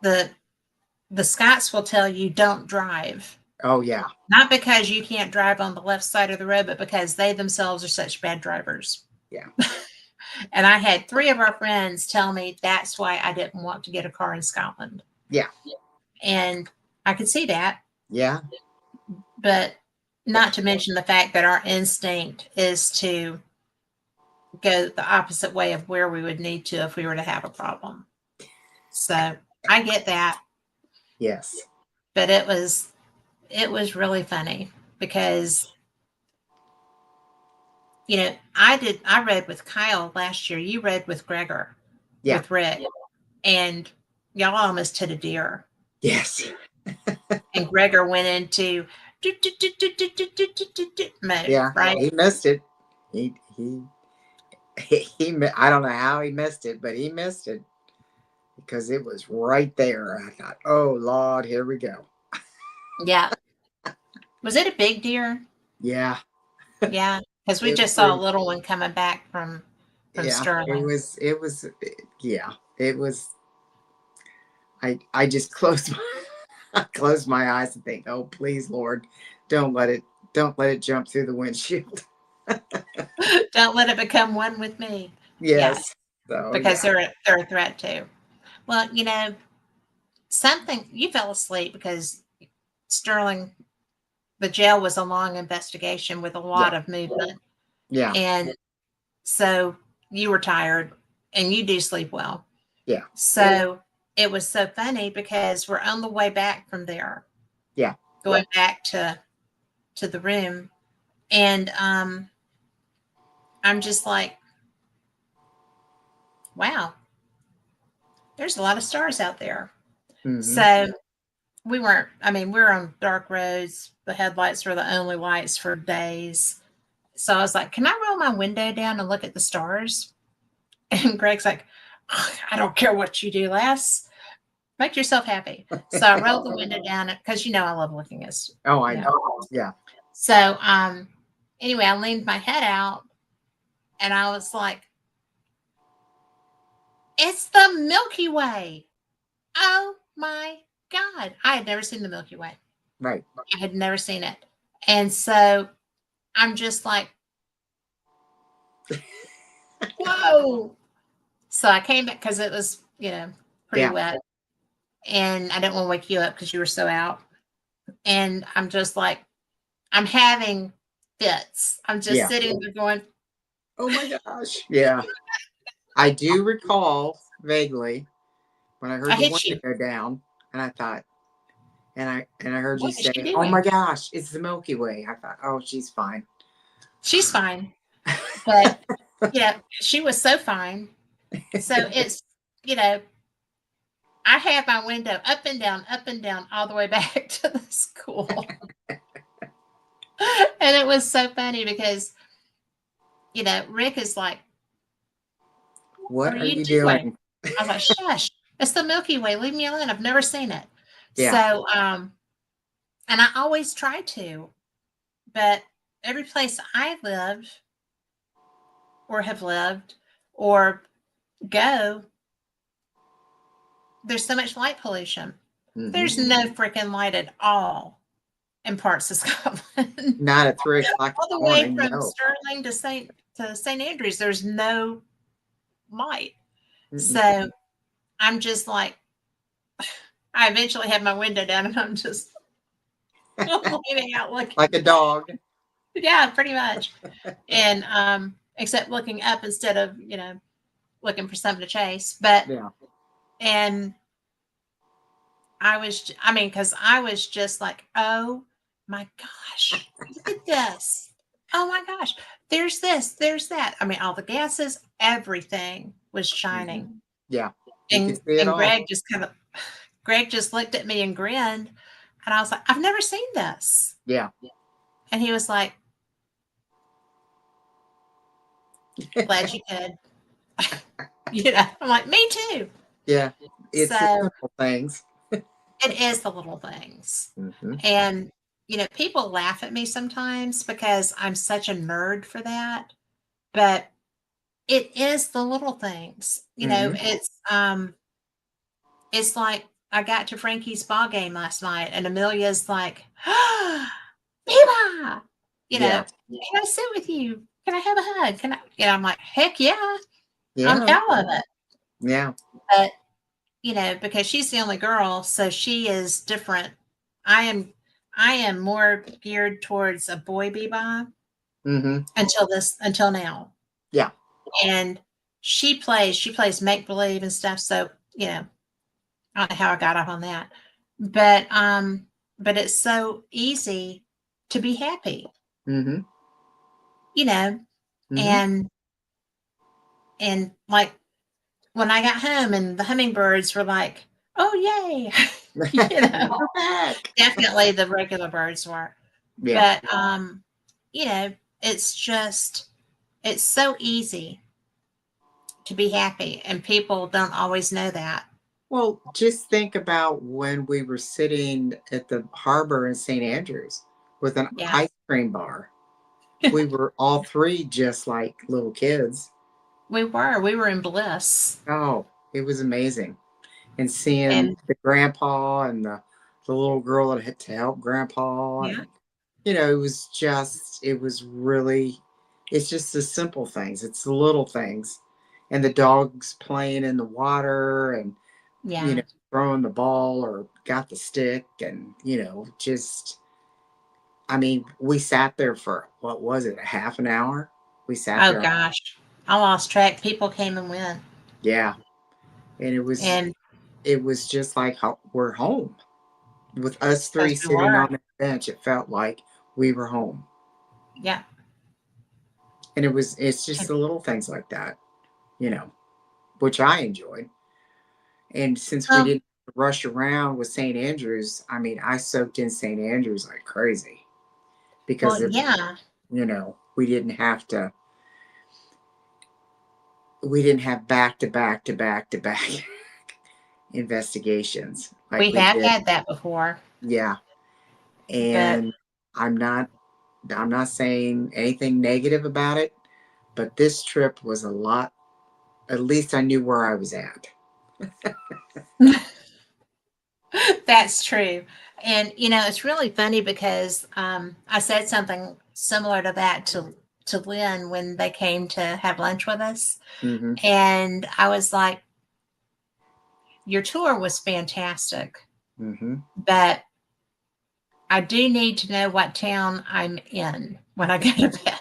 the Scots will tell you don't drive.
Oh, yeah.
Not because you can't drive on the left side of the road, but because they themselves are such bad drivers.
Yeah.
And I had 3 of our friends tell me that's why I didn't want to get a car in Scotland.
Yeah.
And I could see that.
Yeah.
But not to mention the fact that our instinct is to go the opposite way of where we would need to if we were to have a problem. So I get that.
Yes.
But it was really funny because I read with Kyle last year. You read with Gregor,
Yeah.
with Rick, and y'all almost hit a deer.
Yes.
And Gregor went into mode.
Yeah.
Right.
He missed it. He I don't know how he missed it, but he missed it because it was right there. I thought, oh Lord, here we go.
Yeah. Was it a big deer?
Yeah.
Yeah, because we
It
just saw a
was-
little one coming back from
yeah.
Sterling.
It was. Yeah. It was. I just closed my eyes and think, oh please Lord, don't let it jump through the windshield.
Don't let it become one with me.
Yes. So,
Because
yeah.
they're a threat too. Well, something you fell asleep because Sterling, the jail was a long investigation with a lot of movement.
Yeah.
And so you were tired and you do sleep well.
Yeah.
So it was so funny because we're on the way back from there.
Yeah.
Going back to the room. And I'm just like, wow, there's a lot of stars out there.
Mm-hmm.
So we were on dark roads. The headlights were the only lights for days. So I was like, can I roll my window down and look at the stars? And Greg's like, I don't care what you do, lass. Make yourself happy. So I rolled the window down because I love looking at.
Oh, I know. Yeah.
So anyway, I leaned my head out and I was like, it's the Milky Way. Oh my God. I had never seen the Milky Way.
Right.
I had never seen it. And so I'm just like, whoa. So I came back because it was, pretty wet. And I didn't want to wake you up because you were so out. And I'm just like, I'm having fits. I'm just sitting there going,
oh my gosh. Yeah. I do recall vaguely when I heard the window go down and I thought, and I heard you say, oh my gosh, it's the Milky Way. I thought, oh, she's fine.
She's fine. But she was so fine. So it's, I had my window up and down, all the way back to the school. And it was so funny because, Rick is like,
what are you doing?
I was like, shush, it's the Milky Way. Leave me alone. I've never seen it.
Yeah.
So, and I always try to, but every place I lived or have lived or go, there's so much light pollution. Mm-hmm. There's no freaking light at all in parts of Scotland.
Not at 3 o'clock
All
in
the
the
way
morning.
from
No.
Stirling to St. Andrews, there's no light.
Mm-mm.
So I'm just like, I eventually have my window down and I'm just leaning out looking.
Like a dog.
Yeah, pretty much. And except looking up instead of, looking for something to chase. But
Yeah.
and because I was just like, oh my gosh, look at this. Oh my gosh, there's this, there's that. I mean, all the gases, everything was
Mm-hmm.
shining.
Yeah. You can
And
see it
and
all.
Greg just looked at me and grinned. And I was like, I've never seen this.
Yeah.
And he was like, glad you did. I'm like, me too.
Yeah. It's the
So
simple things.
it is the little things.
Mm-hmm.
And, people laugh at me sometimes because I'm such a nerd for that. But it is the little things.
Mm-hmm.
It's like I got to Frankie's ball game last night and Amelia's like, ah, Biba,
Yeah.
can I sit with you? Can I have a hug? Can I? I'm like, heck yeah, I'm
Yeah.
all of it.
Yeah.
But, because she's the only girl, so she is different. I am more geared towards a boy Biba
Mm-hmm.
until now.
Yeah.
And she plays make believe and stuff. So, I don't know how I got off on that. But it's so easy to be happy,
Mm-hmm.
you know,
Mm-hmm.
and like when I got home and the hummingbirds were like, oh yay.
We're back.
Definitely the regular birds were.
Yeah.
But it's so easy to be happy and people don't always know that.
Well, just think about when we were sitting at the harbor in St. Andrews with an
Yeah.
ice cream bar. We were all three just like little kids.
We were in bliss.
Oh, it was amazing. And seeing
And
the grandpa and the little girl that had to help grandpa.
yeah,
And, it's just the simple things. It's the little things. And the dogs playing in the water and, you
yeah.
know, throwing the ball or got the stick and, I mean, we sat there for, what was it, a half an hour? We sat
Oh
there.
gosh. I lost track. People came and went.
Yeah. And
And
it was just like we're home. With us
as
three
we
sitting
were.
on the bench, it felt like we were home.
Yeah.
And it's just the little things like that, which I enjoyed. And since we
Well,
didn't rush around with St. Andrews, I mean, I soaked in St. Andrews like crazy because
yeah.
we didn't have to, we didn't have back to back to back to back investigations like
We
we
have
did.
had that before.
Yeah.
But
And I'm not saying anything negative about it, but this trip was a lot. At least I knew where I was at.
that's true. And it's really funny because I said something similar to that to Lynn when they came to have lunch with us.
Mm-hmm.
And I was like, your tour was fantastic,
Mm-hmm.
but I do need to know what town I'm in when I go to bed.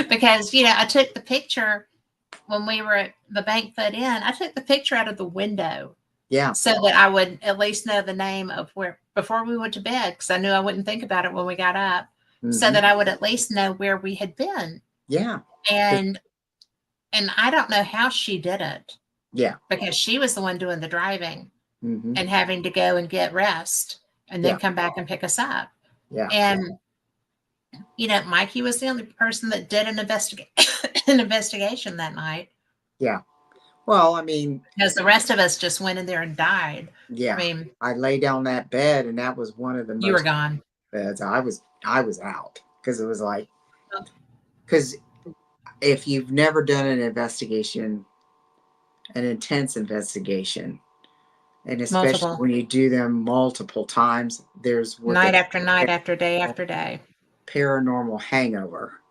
Because, I took the picture when we were at the Bankfoot Inn. I took the picture out of the window
Yeah.
so that I would at least know the name of where before we went to bed, because I knew I wouldn't think about it when we got up,
Mm-hmm.
so that I would at least know where we had been.
Yeah.
And I don't know how she did it.
Yeah.
Because she was the one doing the driving
Mm-hmm.
and having to go and get rest and then come back and pick us up.
Yeah.
And Mikey was the only person that did an investigation that night.
Yeah. Well, I mean,
because the rest of us just went in there and died.
yeah.
I mean,
I lay down that bed, and that was one of the
you were
most
gone.
beds. I was out because it was like, because if you've never done an investigation, an intense investigation, And especially
Multiple.
when you do them multiple times, there's what they
Night
call
after night after day after day.
paranormal hangover,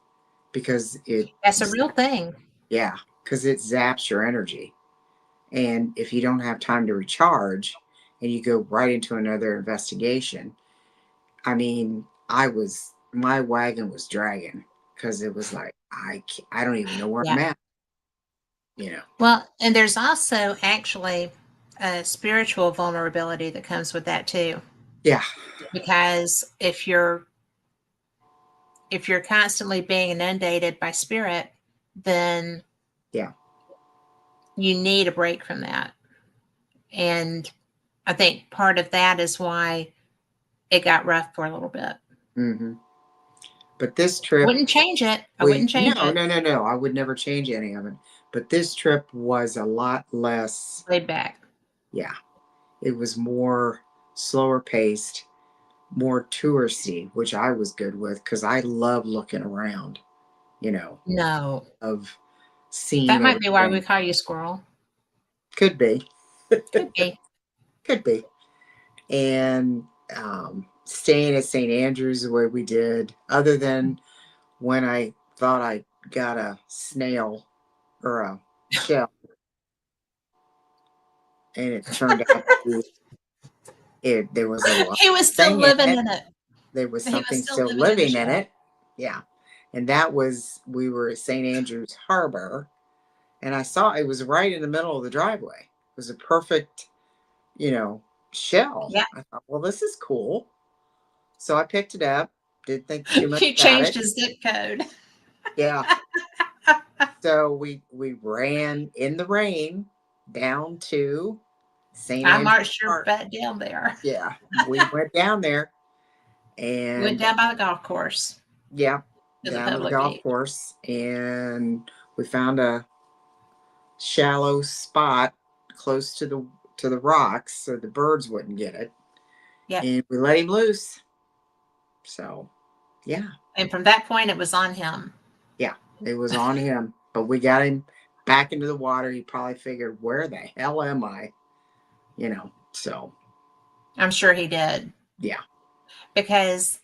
because
That's a real thing.
yeah, because it zaps your energy. And if you don't have time to recharge and you go right into another investigation, I mean, my wagon was dragging, because it was like, I don't even know where I'm
Yeah.
at, you know?
Well, and there's also actually a spiritual vulnerability that comes with that too.
Yeah.
Because if you're constantly being inundated by spirit, then
Yeah.
you need a break from that. And I think part of that is why it got rough for a little bit.
Hmm. But this trip,
Wouldn't change it. I
we
wouldn't change
no,
it.
no, no, no. I would never change any of it. But this trip was a lot less.
Laid back.
Yeah, it was more slower paced, more touristy, which I was good with, because I love looking around. You know,
No.
of
That
seeing
might be why we
everything.
call you Squirrel.
Could be,
Could be.
could be, and staying at St. Andrews the way we did, other than when I thought I got a snail or a shell, and it turned out to be there was a
He was still
thing in
living
it.
in it.
There was
He was
something
still
still
living in the
living in
shell.
it. Yeah. And that was, we were at St. Andrews Harbor, and I saw it was right in the middle of the driveway. It was a perfect, shell.
Yeah.
I thought, well, this is cool. So I picked it up, didn't think too much
He
about
changed
it.
his zip code.
Yeah. So we ran in the rain down to St.
I
Andrews
marched your
Park.
butt down there.
Yeah. We went down there,
Went
and
down by the golf course
yeah,
to the
down to the
public
golf
beach.
course, and we found a shallow spot close to the rocks so the birds wouldn't get it,
Yep.
and we let him loose. So yeah,
And from that point, it was on him.
yeah, it was on him. But we got him back into the water. He probably figured, where the hell am I? So
I'm sure he did.
yeah.
Because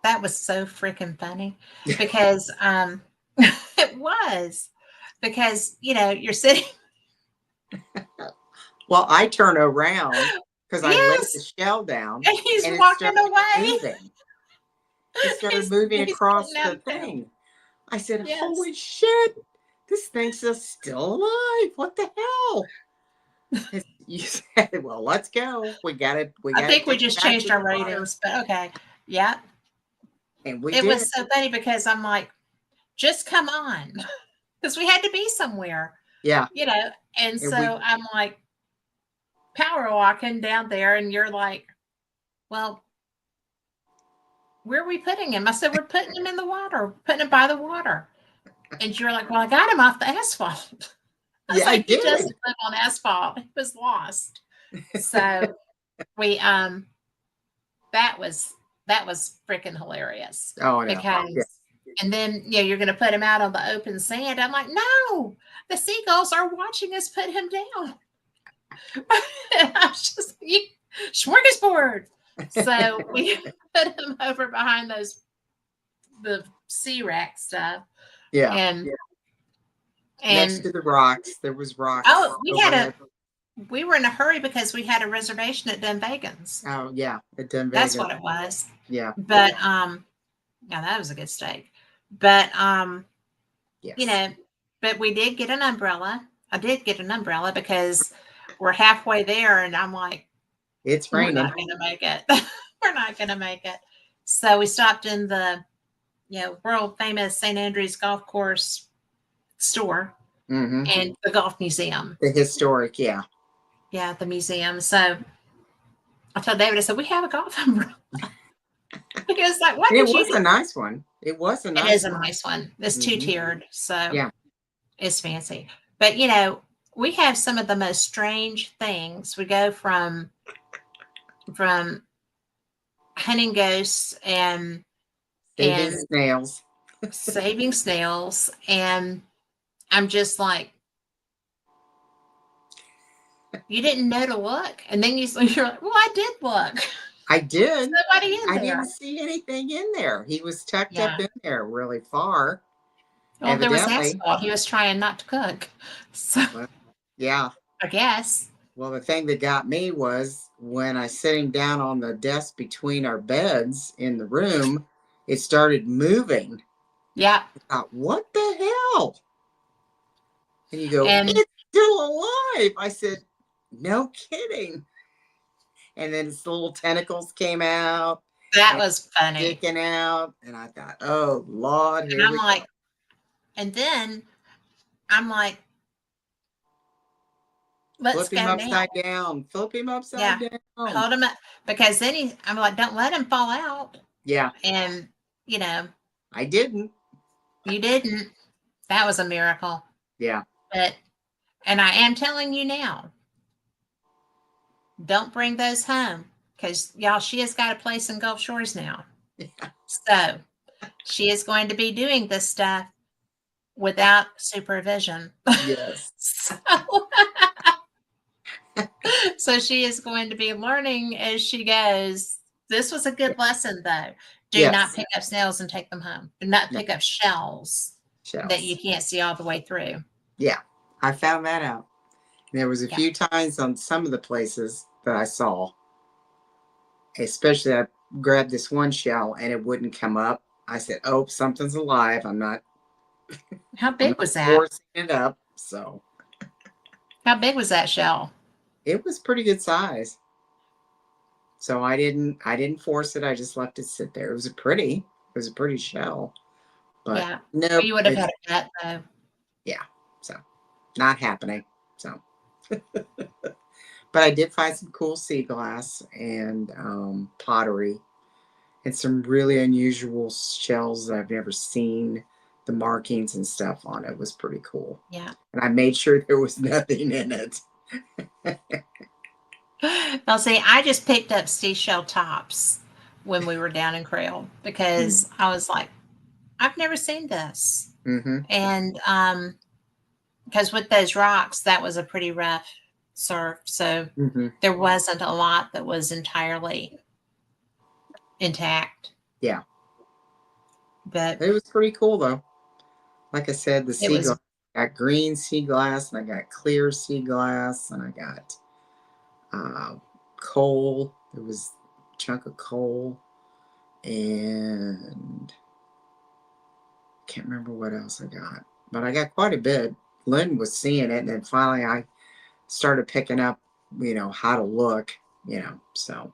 that was so freaking funny. Because it was. Because, you're sitting.
Well, I turn around because I laid the
Yes.
shell down,
And he's
and it
walking
started
away.
moving. It started
He's
moving
he's
across
getting out
the
of town.
thing. I said,
Yes.
holy shit, this thing's still alive. What the hell? You said, well, let's go. We got to
I think we
take it
just
back
changed
to the
our
water.
ratings, but okay. Yeah.
And we
It
did.
was so funny because I'm like, just come on. Because we had to be somewhere,
Yeah.
And
And
so I'm like power walking down there, and you're like, well, where are we putting him? I said, we're putting him in the water, putting him by the water. And you're like, well, I got him off the asphalt. I was
yeah, I
like, he
did.
doesn't live on asphalt. He was lost. So we that was freaking hilarious.
Oh, no.
Because
Yeah.
and then you're gonna put him out on the open sand. I'm like, no, the seagulls are watching us put him down. I was just smorgasbord. So we put him over behind the sea rack stuff.
Yeah.
And
Next
and
to the rocks, there was rocks.
oh,
Overhead.
we were in a hurry because we had a reservation at Dunvegan's.
Oh, yeah. At Dunvegan.
That's what it was.
Yeah.
But yeah, that was a good steak. But
Yes.
but we did get an umbrella. I did get an umbrella because we're halfway there, and I'm like,
It's
we're
raining.
not going to make it. We're not going to make it. So we stopped in the world famous St. Andrews golf course store
Mm-hmm.
and the golf museum.
The historic, yeah.
Yeah, the museum. So I told David, I said, we have a golf umbrella. He was like, what
And it
did you
was
do?
a nice one. It was a nice
It is a
one.
nice one. It's
Mhm.
2-tiered. So
Yeah.
it's fancy. But, we have some of the most strange things. We go from hunting ghosts and
Saving snails.
saving snails. And I'm just like, You didn't know to look. And then you're like, well, I did look.
I
There's
did.
nobody in
I
there.
didn't see anything in there. He was tucked up
Yeah.
in there really far,
Well, there was
evidently.
asphalt. He was trying not to cook. So
Well, yeah.
I guess.
Well, the thing that got me was when I sitting down on the desk between our beds in the room, it started moving.
Yeah.
I thought, what the hell? And you go,
And
it's still alive. I said, no kidding. And then its little tentacles came out
that
and
was funny.
sticking out. And I thought, oh, Lord,
And
here
I'm
we go.
like, and then I'm like, let's
Flip him
go now.
upside down. Flip him upside
Yeah.
down.
Hold him up. Because then I'm like, don't let him fall out.
Yeah,
And, you know,
I didn't.
you didn't. That was a miracle.
Yeah.
But, and I am telling you now, don't bring those home because y'all, she has got a place in Gulf Shores now. So she is going to be doing this stuff without supervision.
Yes.
so, so she is going to be learning as she goes. This was a good lesson, though. Do not
Yes.
pick up snails and take them home. Do not
No.
pick up shells that you
Shells.
can't see all the way through.
Yeah. I found that out. There was a
Yeah.
few times on some of the places that I saw, especially I grabbed this one shell and it wouldn't come up. I said, oh, something's alive. I'm not
How big was that?
forcing it up. So
How big was that shell?
it was pretty good size. So I didn't force it. I just left it sit there. It was a pretty shell. But
Yeah.
nope.
You would have had a bet, though.
Yeah. So not happening. So but I did find some cool sea glass and pottery and some really unusual shells that I've never seen. The markings and stuff on it was pretty cool.
Yeah.
And I made sure there was nothing in it.
Now, see, I just picked up seashell tops when we were down in Crail because I was like, I've never seen this.
Mm-hmm.
And because with those rocks, that was a pretty rough surf. So there wasn't a lot that was entirely intact.
Yeah.
But
It was pretty coal though. Like I said, the
it
sea glass.
was,
I got green sea glass and I got clear sea glass and I got coal. There was a chunk of coal and can't remember what else I got, but I got quite a bit. Lynn was seeing it, and then finally I started picking up, how to look, so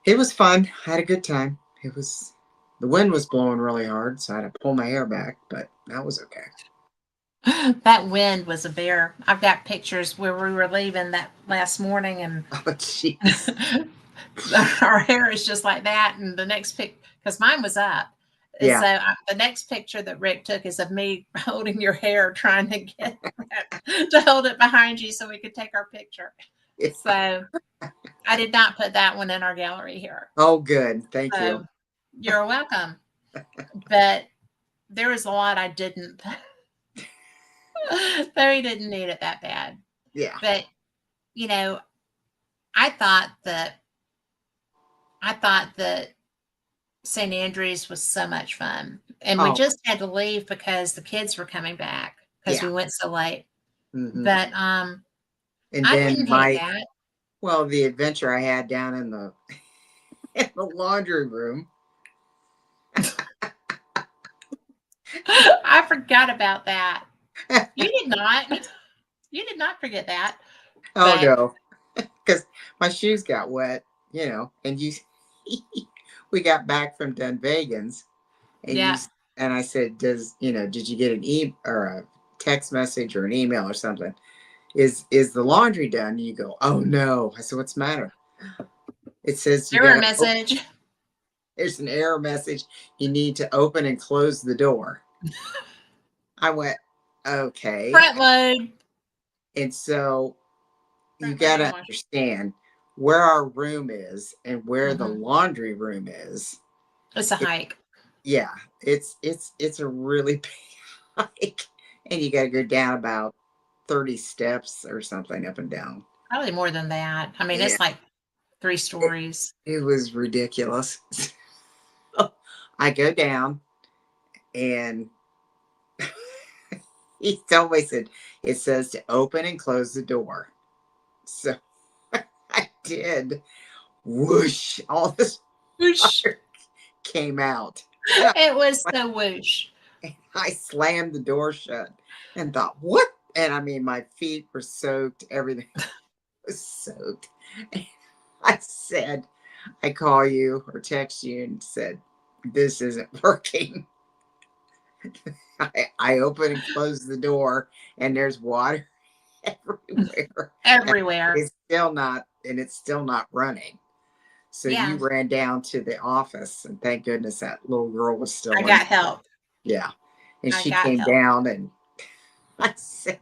it was fun. I had a good time. The wind was blowing really hard, so I had to pull my hair back, but that was okay.
that wind was a bear. I've got pictures where we were leaving that last morning and
Oh, jeez.
our hair is just like that. And the next pic, because mine was up. And
Yeah.
so the next picture that Rick took is of me holding your hair, trying to get to hold it behind you so we could take our picture.
Yeah.
So I did not put that one in our gallery here.
Oh, good. Thank
So
you.
you're welcome. But there was a lot I didn't. Though he didn't need it that bad.
Yeah.
But I thought that St. Andrews was so much fun. And we just had to leave because the kids were coming back because we went so late.
Mm-hmm.
But
and
I
then
didn't hate that.
Well, the adventure I had down in the laundry room.
I forgot about that. You did not. You did not forget that.
Oh, no. Because my shoes got wet, and we got back from Dunvegan's, and and I said, did you get an or a text message or an email or something? Is the laundry done? And you go, oh no. I said, what's the matter? It says you got
a message.
There's an error message. You need to open and close the door. I went, okay.
Front load.
And so you got to understand where our room is and where the laundry room is.
It's a hike.
Yeah, it's a really big hike, and you got to go down about 30 steps or something up and down.
Probably more than that. I mean,
Yeah,
it's like 3 stories.
it was ridiculous. I go down and he told me, he said, it says to open and close the door. So I did. Whoosh, all this
Whoosh.
came out. And
It was so whoosh.
I slammed the door shut and thought, what? And I mean, my feet were soaked. Everything was soaked. And I said, I call you or text you and said, this isn't working. I open and close the door and there's water everywhere.
Everywhere.
It's still not running. So
Yeah.
you ran down to the office and thank goodness that little girl was still
I
in.
got help.
Yeah. And
I
she
got
came
help.
down and I said,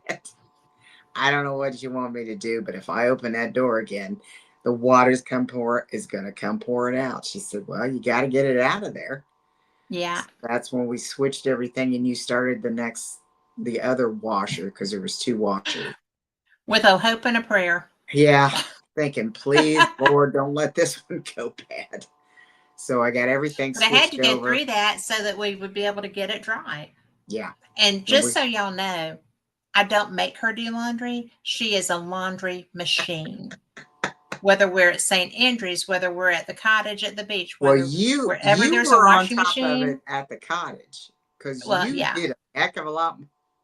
I don't know what you want me to do, but if I open that door again, the water's is going to come pouring out. She said, well, you got to get it out of there.
Yeah.
So that's when we switched everything and you started the other washer because there was 2 washers.
With a hope and a prayer.
Yeah. Thinking, please, Lord, don't let this one go bad. So I got everything
But I
switched
had to get
over.
through that so that we would be able to get it dry.
Yeah.
And just so y'all know, I don't make her do laundry. She is a laundry machine. Whether we're at St. Andrews, whether we're at the cottage at the beach,
Well,
wherever
you
there's
were
a
on
washing
top
machine.
of it at the cottage because
Well,
you
yeah.
did a heck of a lot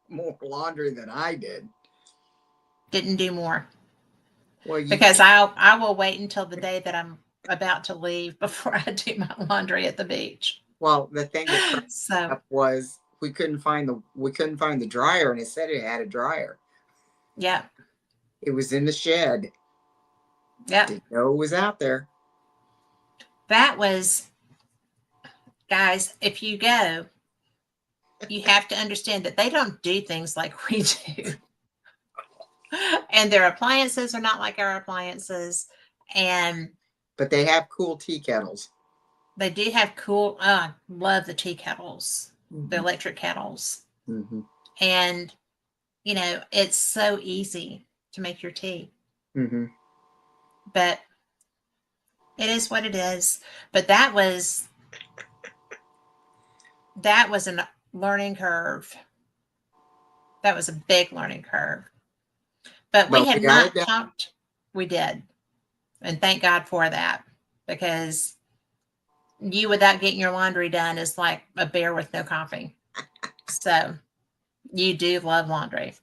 more laundry than I did.
Didn't do more.
Well,
because I will wait until the day that I'm about to leave before I do my laundry at the beach.
Well, the thing that up was we couldn't find the dryer, and it said it had a dryer.
Yeah.
It was in the shed.
Yeah.
Didn't know it was out there.
That was, guys, if you go, you have to understand that they don't do things like we do. And their appliances are not like our appliances.
But they have cool tea kettles.
They do have cool, love the tea kettles, the electric kettles.
Mm-hmm.
And, it's so easy to make your tea.
Mm-hmm.
But it is what it is. But that was a learning curve. That was a big learning curve. But we have not talked. We did. And thank God for that. Because you without getting your laundry done is like a bear with no coffee. So you do love laundry.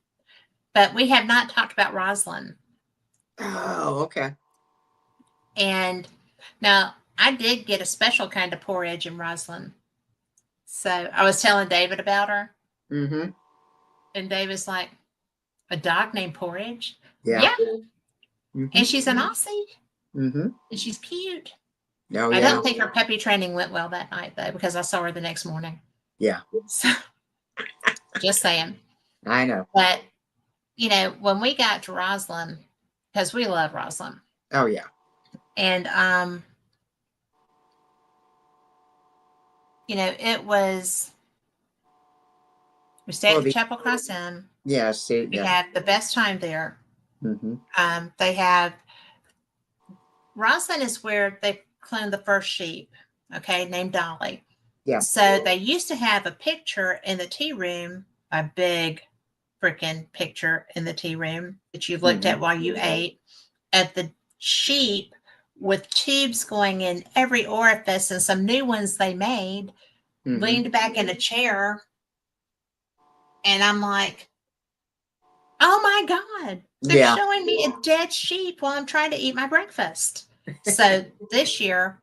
But we have not talked about Roslyn.
Oh, okay.
And now I did get a special kind of porridge in Roslyn. So I was telling David about her.
Mm-hmm.
And David's like, a dog named Porridge?
Yeah.
Mm-hmm. And she's an Aussie.
Mm-hmm.
And she's cute.
Oh,
I don't think her puppy training went well that night, though, because I saw her the next morning.
Yeah.
So, just saying.
I know.
But, when we got to Roslyn, because we love Roslyn.
Oh, yeah.
And, it was, we stayed at the Chapel Cross Inn.
Yeah,
we had the best time there.
Mm-hmm.
They have, Roslyn is where they cloned the first sheep, named Dolly.
Yeah.
So they used to have a picture in the tea room, a big freaking picture in the tea room that you looked at while you ate, at the sheep with tubes going in every orifice and some new ones they made, leaned back in a chair. And I'm like, oh my God, they're showing me a dead sheep while I'm trying to eat my breakfast. So this year,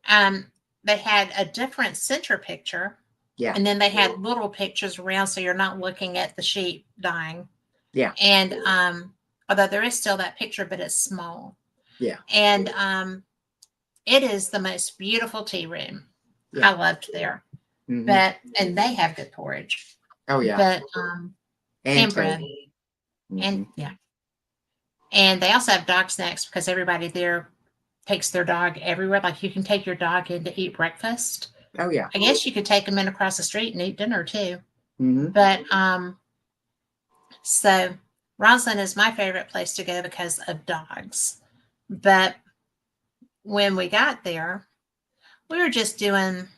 they had a different center picture.
Yeah.
And then they had little pictures around so you're not looking at the sheep dying.
Yeah.
And although there is still that picture, but it's small.
Yeah.
And it is the most beautiful tea room. Yeah. I loved there.
Mm-hmm.
And they have good porridge.
Oh yeah.
But and bread. Mm-hmm. And yeah. And they also have dog snacks because everybody there takes their dog everywhere. Like you can take your dog in to eat breakfast.
Oh yeah.
I guess you could take them in across the street and eat dinner too.
Mm-hmm.
But so Roslyn is my favorite place to go because of dogs. But when we got there, we were just doing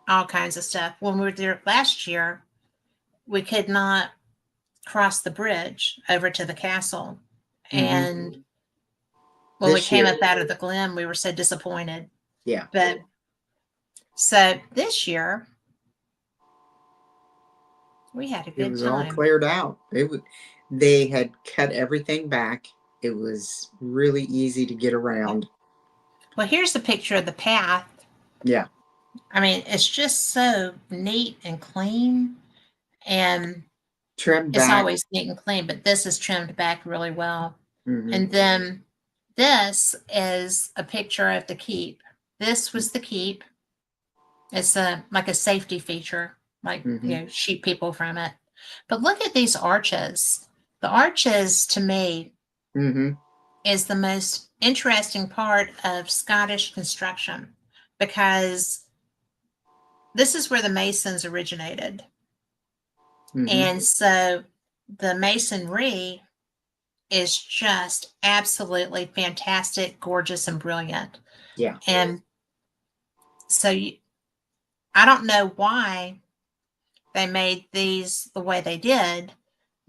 all kinds of stuff. When we were there last year, we could not cross the bridge over to the castle. And when we
This
came
year,
up out of the glen, we were so disappointed.
yeah,
But so this year, we had a
it
good
was all
time.
cleared out. They had cut everything back. It was really easy to get around.
Well, here's a picture of the path.
Yeah.
I mean, it's just so neat and clean. And
Trimmed
it's
back.
always neat and clean, but this is trimmed back really well.
Mm-hmm.
And then this is a picture of the keep. This was the keep. It's like a safety feature, like, shoot people from it. But look at these arches. The arches, to me, is the most interesting part of Scottish construction, because this is where the Masons originated. And so the masonry is just absolutely fantastic, gorgeous, and brilliant.
Yeah.
And so I don't know why they made these the way they did,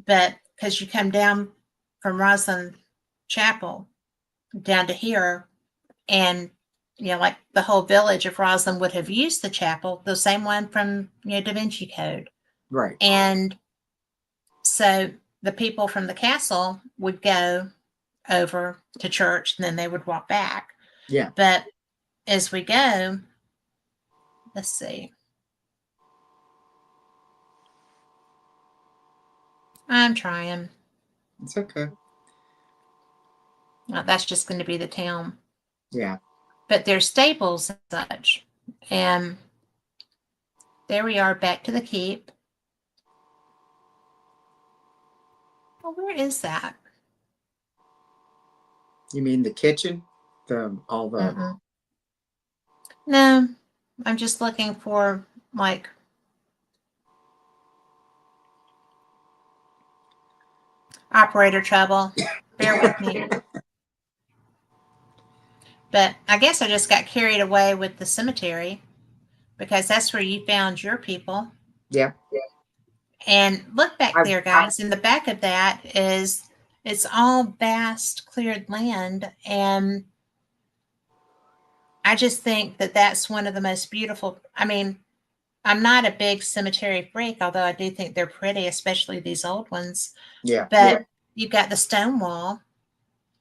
but because you come down from Roslyn Chapel down to here, and like the whole village of Roslyn would have used the chapel, the same one from Da Vinci Code.
Right.
And so the people from the castle would go over to church, and then they would walk back.
Yeah.
But as we go, let's see. I'm trying.
It's okay.
Oh, that's just going to be the town.
Yeah.
But there's stables and such. And there we are, back to the keep. Well, where is that?
You mean the kitchen?
No, I'm just looking for, like, operator trouble. Bear with me. But I guess I just got carried away with the cemetery, because that's where you found your people.
Yeah.
And look back there, guys. In the back of that it's all vast cleared land. And I just think that that's one of the most beautiful. I mean, I'm not a big cemetery freak, although I do think they're pretty, especially these old ones.
Yeah.
But you've got the stone wall,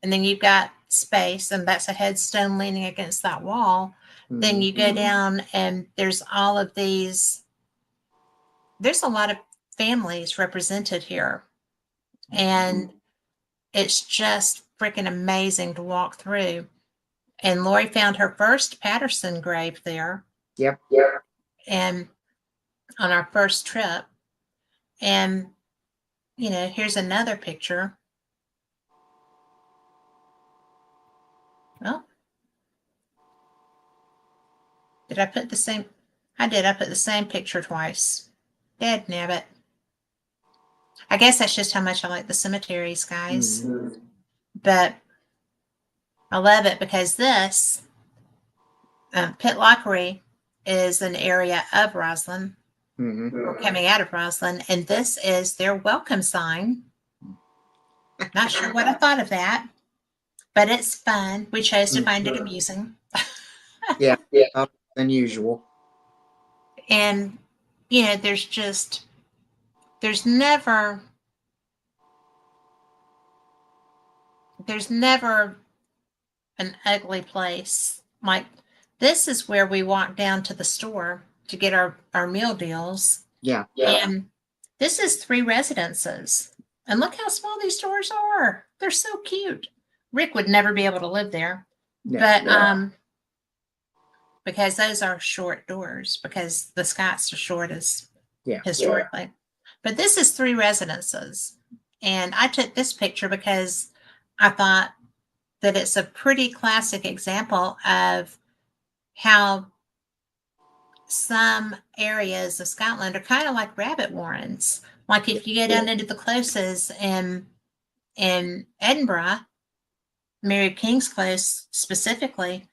and then you've got space, and that's a headstone leaning against that wall. Then you go down, and there's all of these. There's a lot of families represented here, and it's just freaking amazing to walk through. And Lori found her first Patterson grave there.
Yep.
And on our first trip. And here's another picture. Well, did I put the same? I did. I put the same picture twice. Dead nabbit. I guess that's just how much I like the cemeteries, guys. But I love it because this Pitlochry is an area of Roslyn, or coming out of Roslyn, and this is their welcome sign. Not sure what I thought of that, but it's fun. We chose to find it amusing.
Yeah. Unusual.
And there's never an ugly place. Like, this is where we walk down to the store to get our meal deals.
Yeah.
And this is 3 residences. And look how small these stores are. They're so cute. Rick would never be able to live there. But because those are short doors, because the Scots are short as historically. But this is 3 residences. And I took this picture because I thought that it's a pretty classic example of how some areas of Scotland are kind of like rabbit warrens. Like if you go down into the closes in Edinburgh, Mary King's Close specifically,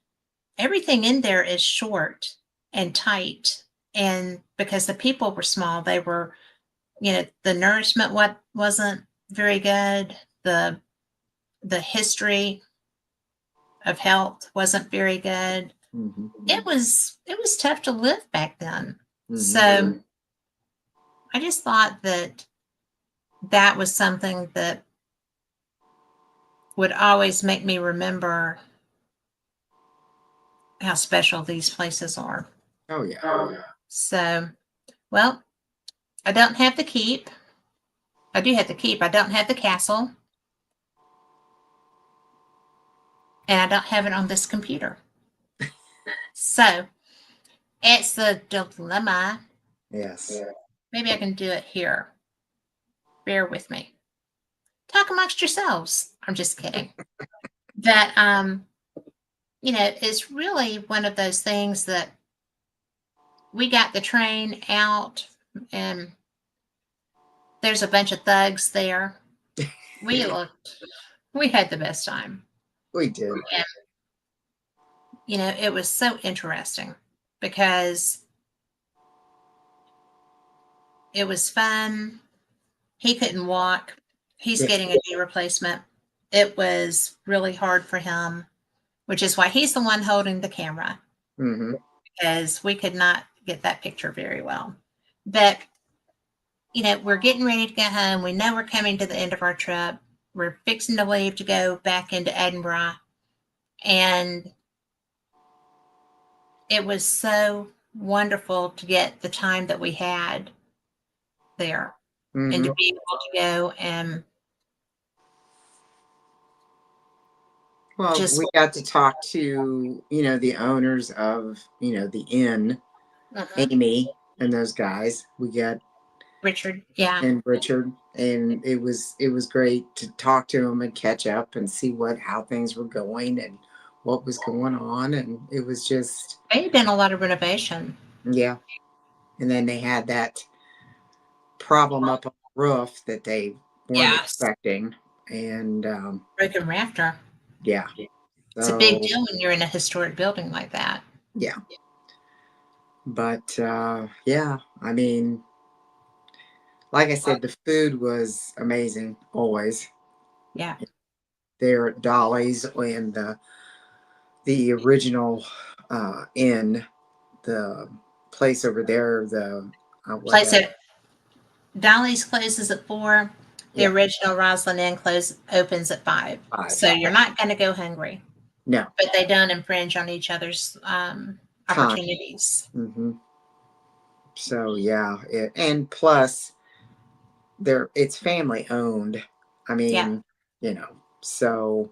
everything in there is short and tight. And because the people were small, they were, the nourishment wasn't very good. The history of health wasn't very good.
Mm-hmm.
It was tough to live back then.
Mm-hmm.
So I just thought that was something that would always make me remember how special these places are.
Oh yeah.
So, well, I don't have the keep. I do have the keep. I don't have the castle. And I don't have it on this computer. So, it's the dilemma.
Yes.
Maybe I can do it here. Bear with me. Talk amongst yourselves. I'm just kidding. That, it's really one of those things that we got the train out and there's a bunch of thugs there. We had the best time.
We did.
And, it was so interesting because it was fun. He couldn't walk. He's getting a knee replacement. It was really hard for him, which is why he's the one holding the camera.
Mm-hmm.
Because we could not get that picture very well. But, we're getting ready to go home. We know we're coming to the end of our trip. We're fixing to leave to go back into Edinburgh. And it was so wonderful to get the time that we had there.
Mm-hmm.
And to be able to go and
we got to talk to, the owners of, the inn, Amy and those guys. We got
Richard, yeah.
And Richard. And it was great to talk to them and catch up and see how things were going and what was going on. And it was just...
They had done a lot of renovation.
Yeah. And then they had that problem up on the roof that they weren't expecting. And
broken rafter.
Yeah.
It's a big deal when you're in a historic building like that.
Yeah. But yeah, I mean, like I said, the food was amazing always.
Yeah.
There at Dolly's and the original inn, the place over there, the
place at Dolly's closes at 4. The original Roslyn Inn opens at 5. So you're not going to go hungry.
No.
But they don't infringe on each other's opportunities.
Mm-hmm. So yeah, and plus, it's family owned. I mean, so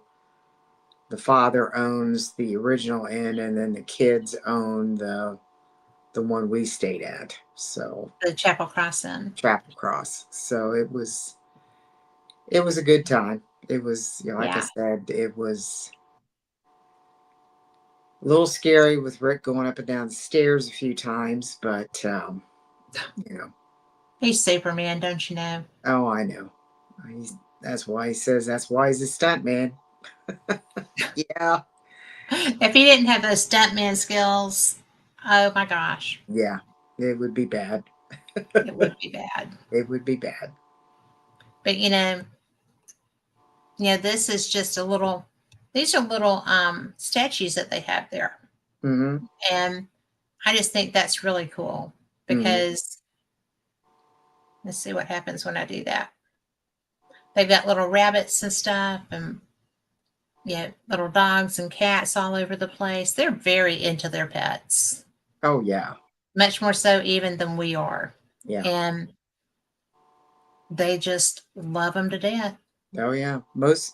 the father owns the original inn, and then the kids own the one we stayed at. So
the Chapel Cross Inn.
Chapel Cross. So it was a good time. It was, like I said, it was a little scary with Rick going up and down the stairs a few times, but
he's Superman, don't you know?
Oh, I know. That's why he says that's why he's a stuntman. Yeah.
If he didn't have those stuntman skills, oh my gosh.
Yeah, it would be bad.
It would be bad.
It would be bad.
But this is just these are little statues that they have there.
Mm-hmm.
And I just think that's really cool because let's see what happens when I do that. They've got little rabbits and stuff and little dogs and cats all over the place. They're very into their pets.
Oh, yeah.
Much more so even than we are.
Yeah.
And they just love them to death.
Oh, yeah. Most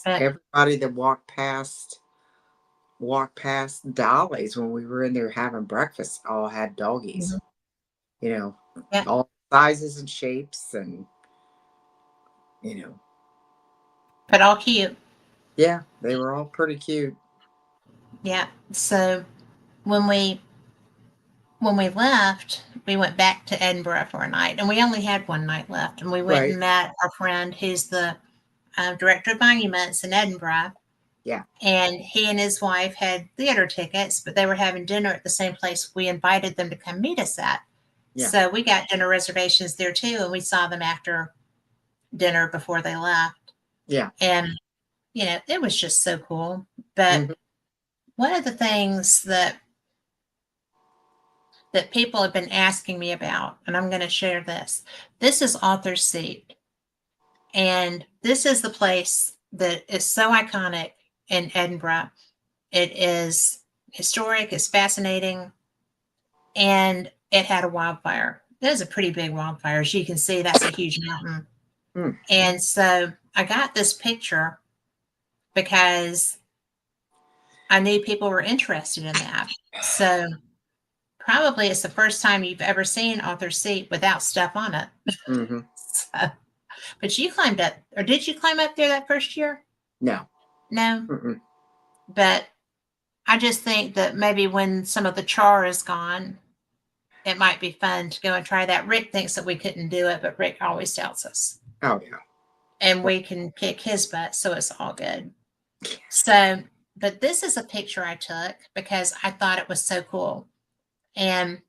everybody that walked past Dolly's when we were in there having breakfast all had doggies. Mm-hmm. All sizes and shapes and,
But all cute.
Yeah, they were all pretty cute.
Yeah. So when we left, we went back to Edinburgh for a night, and we only had one night left. And we went
Right.
and met our friend who's the director of monuments in Edinburgh.
Yeah.
And he and his wife had theater tickets, but they were having dinner at the same place we invited them to come meet us at.
Yeah.
So we got dinner reservations there too, and we saw them after dinner before they left.
Yeah.
And, it was just so cool. But one of the things that people have been asking me about, and I'm going to share this. This is Author's Seat. And this is the place that is so iconic in Edinburgh. It is historic, it's fascinating, and it had a wildfire. It was a pretty big wildfire. As you can see, that's a huge mountain. And so I got this picture because I knew people were interested in that. So probably it's the first time you've ever seen Author's Seat without stuff on it. So, but you climbed up, or did you climb up there that first year?
No.
But I just think that maybe when some of the char is gone, it might be fun to go and try that. Rick thinks that we couldn't do it, but Rick always tells us.
Oh, yeah.
And we can kick his butt, so it's all good. So, but this is a picture I took because I thought it was so cool. And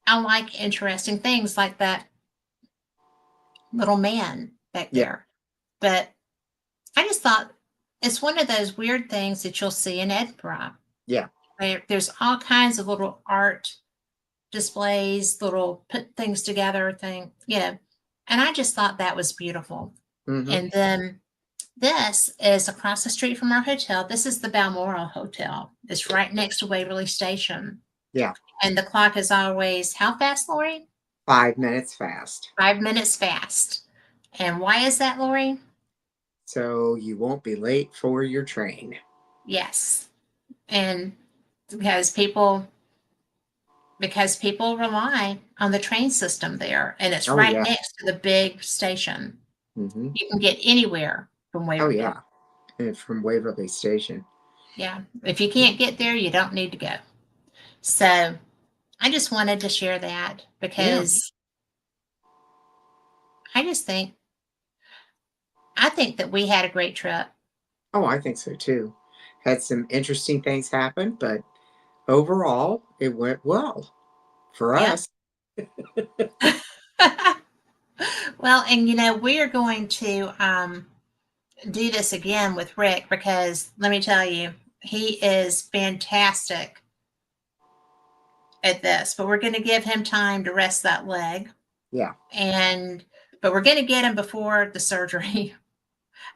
I like interesting things like that little man back there. But I just thought it's one of those weird things that you'll see in Edinburgh.
Yeah.
There's all kinds of little art displays, little put things together thing, and I just thought that was beautiful. And then this is across the street from our hotel. This is the Balmoral Hotel. It's right next to Waverly Station.
Yeah.
And the clock is always how fast, Lori?
5 minutes fast.
5 minutes fast. And why is that, Lori?
So you won't be late for your train.
Yes. And because people rely on the train system there, and it's next to the big station. You can get anywhere from Waverly.
Oh, yeah. And from Waverly Station.
Yeah. If you can't get there, you don't need to go. So I just wanted to share that because I think that we had a great trip.
Oh, I think so too. Had some interesting things happen, but overall, it went well for us.
Well, and we are going to do this again with Rick because let me tell you, he is fantastic at this, but we're going to give him time to rest that leg.
Yeah.
But we're going to get him before the surgery.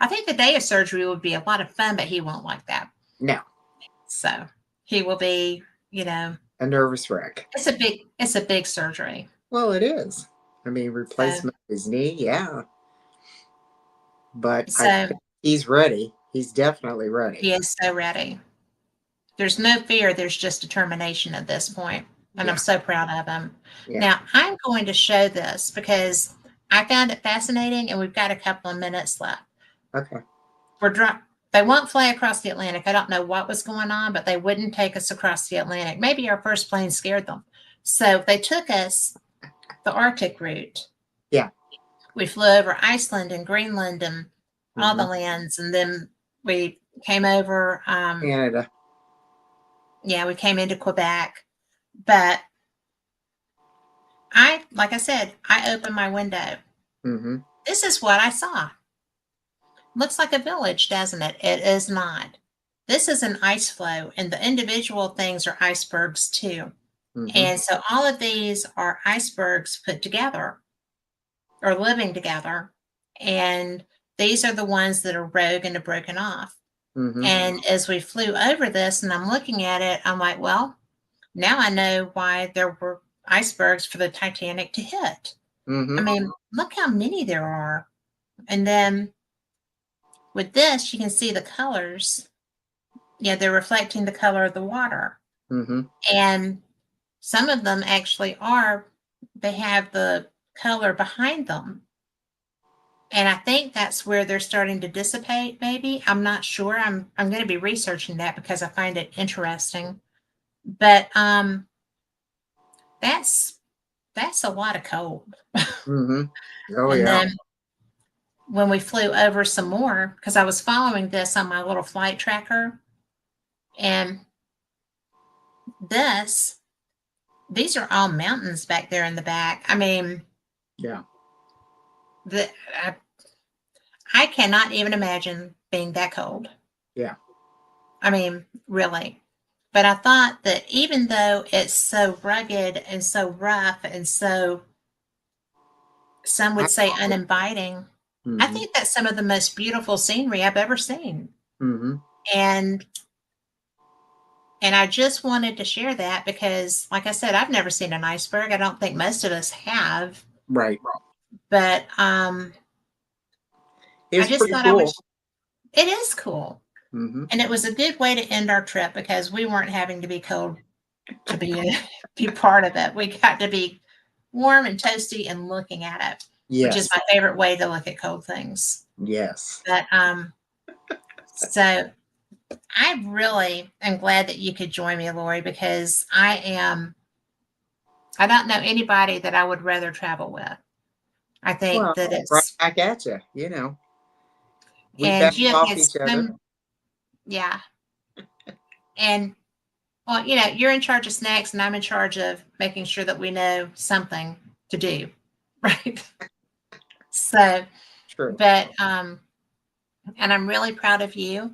I think the day of surgery would be a lot of fun, but he won't like that.
No.
So he will be,
a nervous wreck.
It's a big surgery.
Well, it is. I mean, replacement of his knee, yeah. But I think he's ready. He's definitely ready.
He is so ready. There's no fear. There's just determination at this point. And I'm so proud of him. Yeah. Now, I'm going to show this because I found it fascinating, and we've got a couple of minutes left.
Okay.
They won't fly across the Atlantic. I don't know what was going on, but they wouldn't take us across the Atlantic. Maybe our first plane scared them. So they took us the Arctic route.
Yeah.
We flew over Iceland and Greenland and all the lands, and then we came over
Canada.
Yeah, we came into Quebec. But like I said, I opened my window. This is what I saw. Looks like a village, doesn't it? It is not. This is an ice flow, and the individual things are icebergs too. And so all of these are icebergs put together or living together. And these are the ones that are rogue and are broken off. And as we flew over this and I'm looking at it, I'm like, well, now I know why there were icebergs for the Titanic to hit. I mean, look how many there are. And then with this, you can see the colors. Yeah, they're reflecting the color of the water. And some of them actually they have the color behind them. And I think that's where they're starting to dissipate, maybe. I'm not sure. I'm going to be researching that because I find it interesting. But that's that's a lot of cold.
Mm-hmm. Oh
And
yeah.
then when we flew over some more, because I was following this on my little flight tracker, and these are all mountains back there in the back. I mean,
Yeah.
the I cannot even imagine being that cold.
Yeah.
I mean, really. But I thought that even though it's so rugged and so rough and so, some would say, uninviting, I
Mm-hmm.
think that's some of the most beautiful scenery I've ever seen.
Mm-hmm.
And I just wanted to share that because, like I said, I've never seen an iceberg. I don't think most of us have.
Right.
But I
It's
just
pretty
thought I would.
cool.
It is cool.
Mm-hmm.
And it was a good way to end our trip because we weren't having to be cold to be part of it. We got to be warm and toasty and looking at it, which is
Yes.
my favorite way to look at cold things.
Yes.
But so I really am glad that you could join me, Lori, because I don't know anybody that I would rather travel with. I think
Well,
that
right
it's,
back at you. You know, we
and you
bounce
have
off
had
each other.
yeah. And well, you're in charge of snacks and I'm in charge of making sure that we know something to do. Right. So,
True.
but, and I'm really proud of you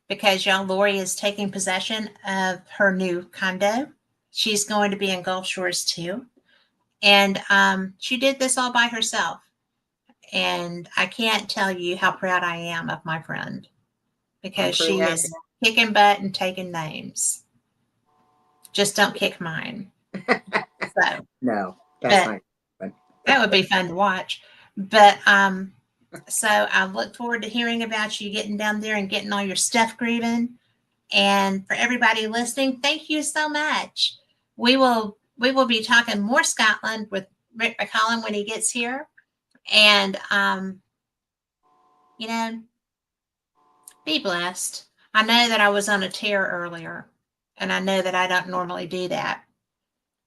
because y'all, Lori is taking possession of her new condo. She's going to be in Gulf Shores too. And she did this all by herself. And I can't tell you how proud I am of my friend
I'm
because
pretty
she
happy.
is kicking butt and taking names. Just don't kick mine. So,
No, that's
but
not good.
that would be fun to watch. But so I look forward to hearing about you getting down there and getting all your stuff grooving. And for everybody listening, thank you so much. We will be talking more Scotland with Rick McCallum when he gets here. And you know, be blessed. I know that I was on a tear earlier, and I know that I don't normally do that.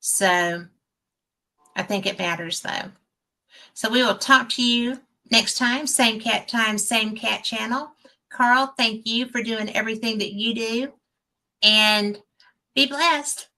So I think it matters though. So we will talk to you next time, same cat channel. Carl, thank you for doing everything that you do, and be blessed.